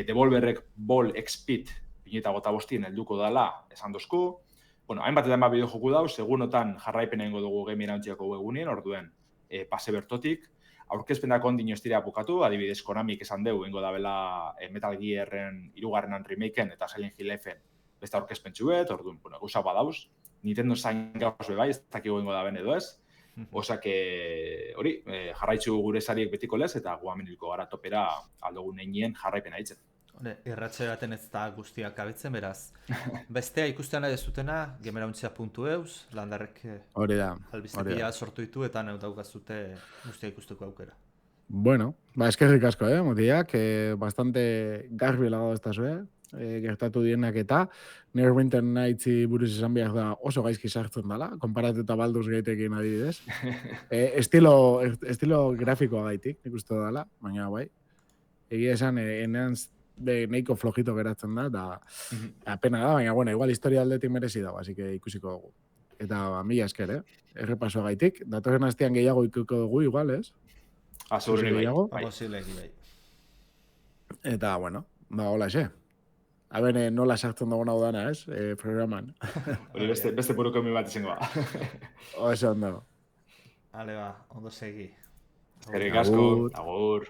Speaker 4: Devolverrek Ball X-Pit 2025 helduko dala esan dozku. Hainbat eta hainbat bideo joku dau, segunotan jarraipen egingo dugu Game Irauntziako webgunien, orduen pase bertotik. Aurkezpenak ondino ez dira bukatu, adibidez Konamik esan deu, ingo dabela Metal Gearren 3. remaken eta Silent Hill F-en beste aurkezpentsu bet, orduan, gauza badauz, Nintendo zain gauz bebai, ez dakiko ingo da ben edo ez, osak hori, jarraitzu gure sariek betiko lez, eta guamenilko gara topera aldogun einien jarraipena hitzen.
Speaker 5: Irratxe baten ez da guztiak abetzen, beraz. Bestea ikustean nahi zutena, gemerauntzia.eus, Landarrek albiztekia sortu ditu, eta neu daukazute guztia ikusteko aukera.
Speaker 3: Bueno, eskerrik asko, motiak, bastante garbi lagado ez da zue, gertatu dienak eta Neverwinter Nights buruz esan behar da oso gaizki sartzen dela, konparatuta Baldur's Gateekin adibidez. Estilo grafikoa gaitik, nik uste dela, baina bai. Egia esan, enantz neiko flojito geratzen da, eta pena da, baina, igual historia aldetik merezi dago, así que ikusiko dugu. Eta mila esker, errepasoa gaitik. Datorren astean gehiago ikuko dugu, igual, ez?
Speaker 4: Azurri
Speaker 5: bai.
Speaker 3: Eta, hola, xe. Nola sartzen dago hau dana, ez? Programan.
Speaker 4: Hori beste buruko bat izango ba.
Speaker 3: Oso ondo.
Speaker 5: Ondo segi.
Speaker 4: Eskerrik asko, agur.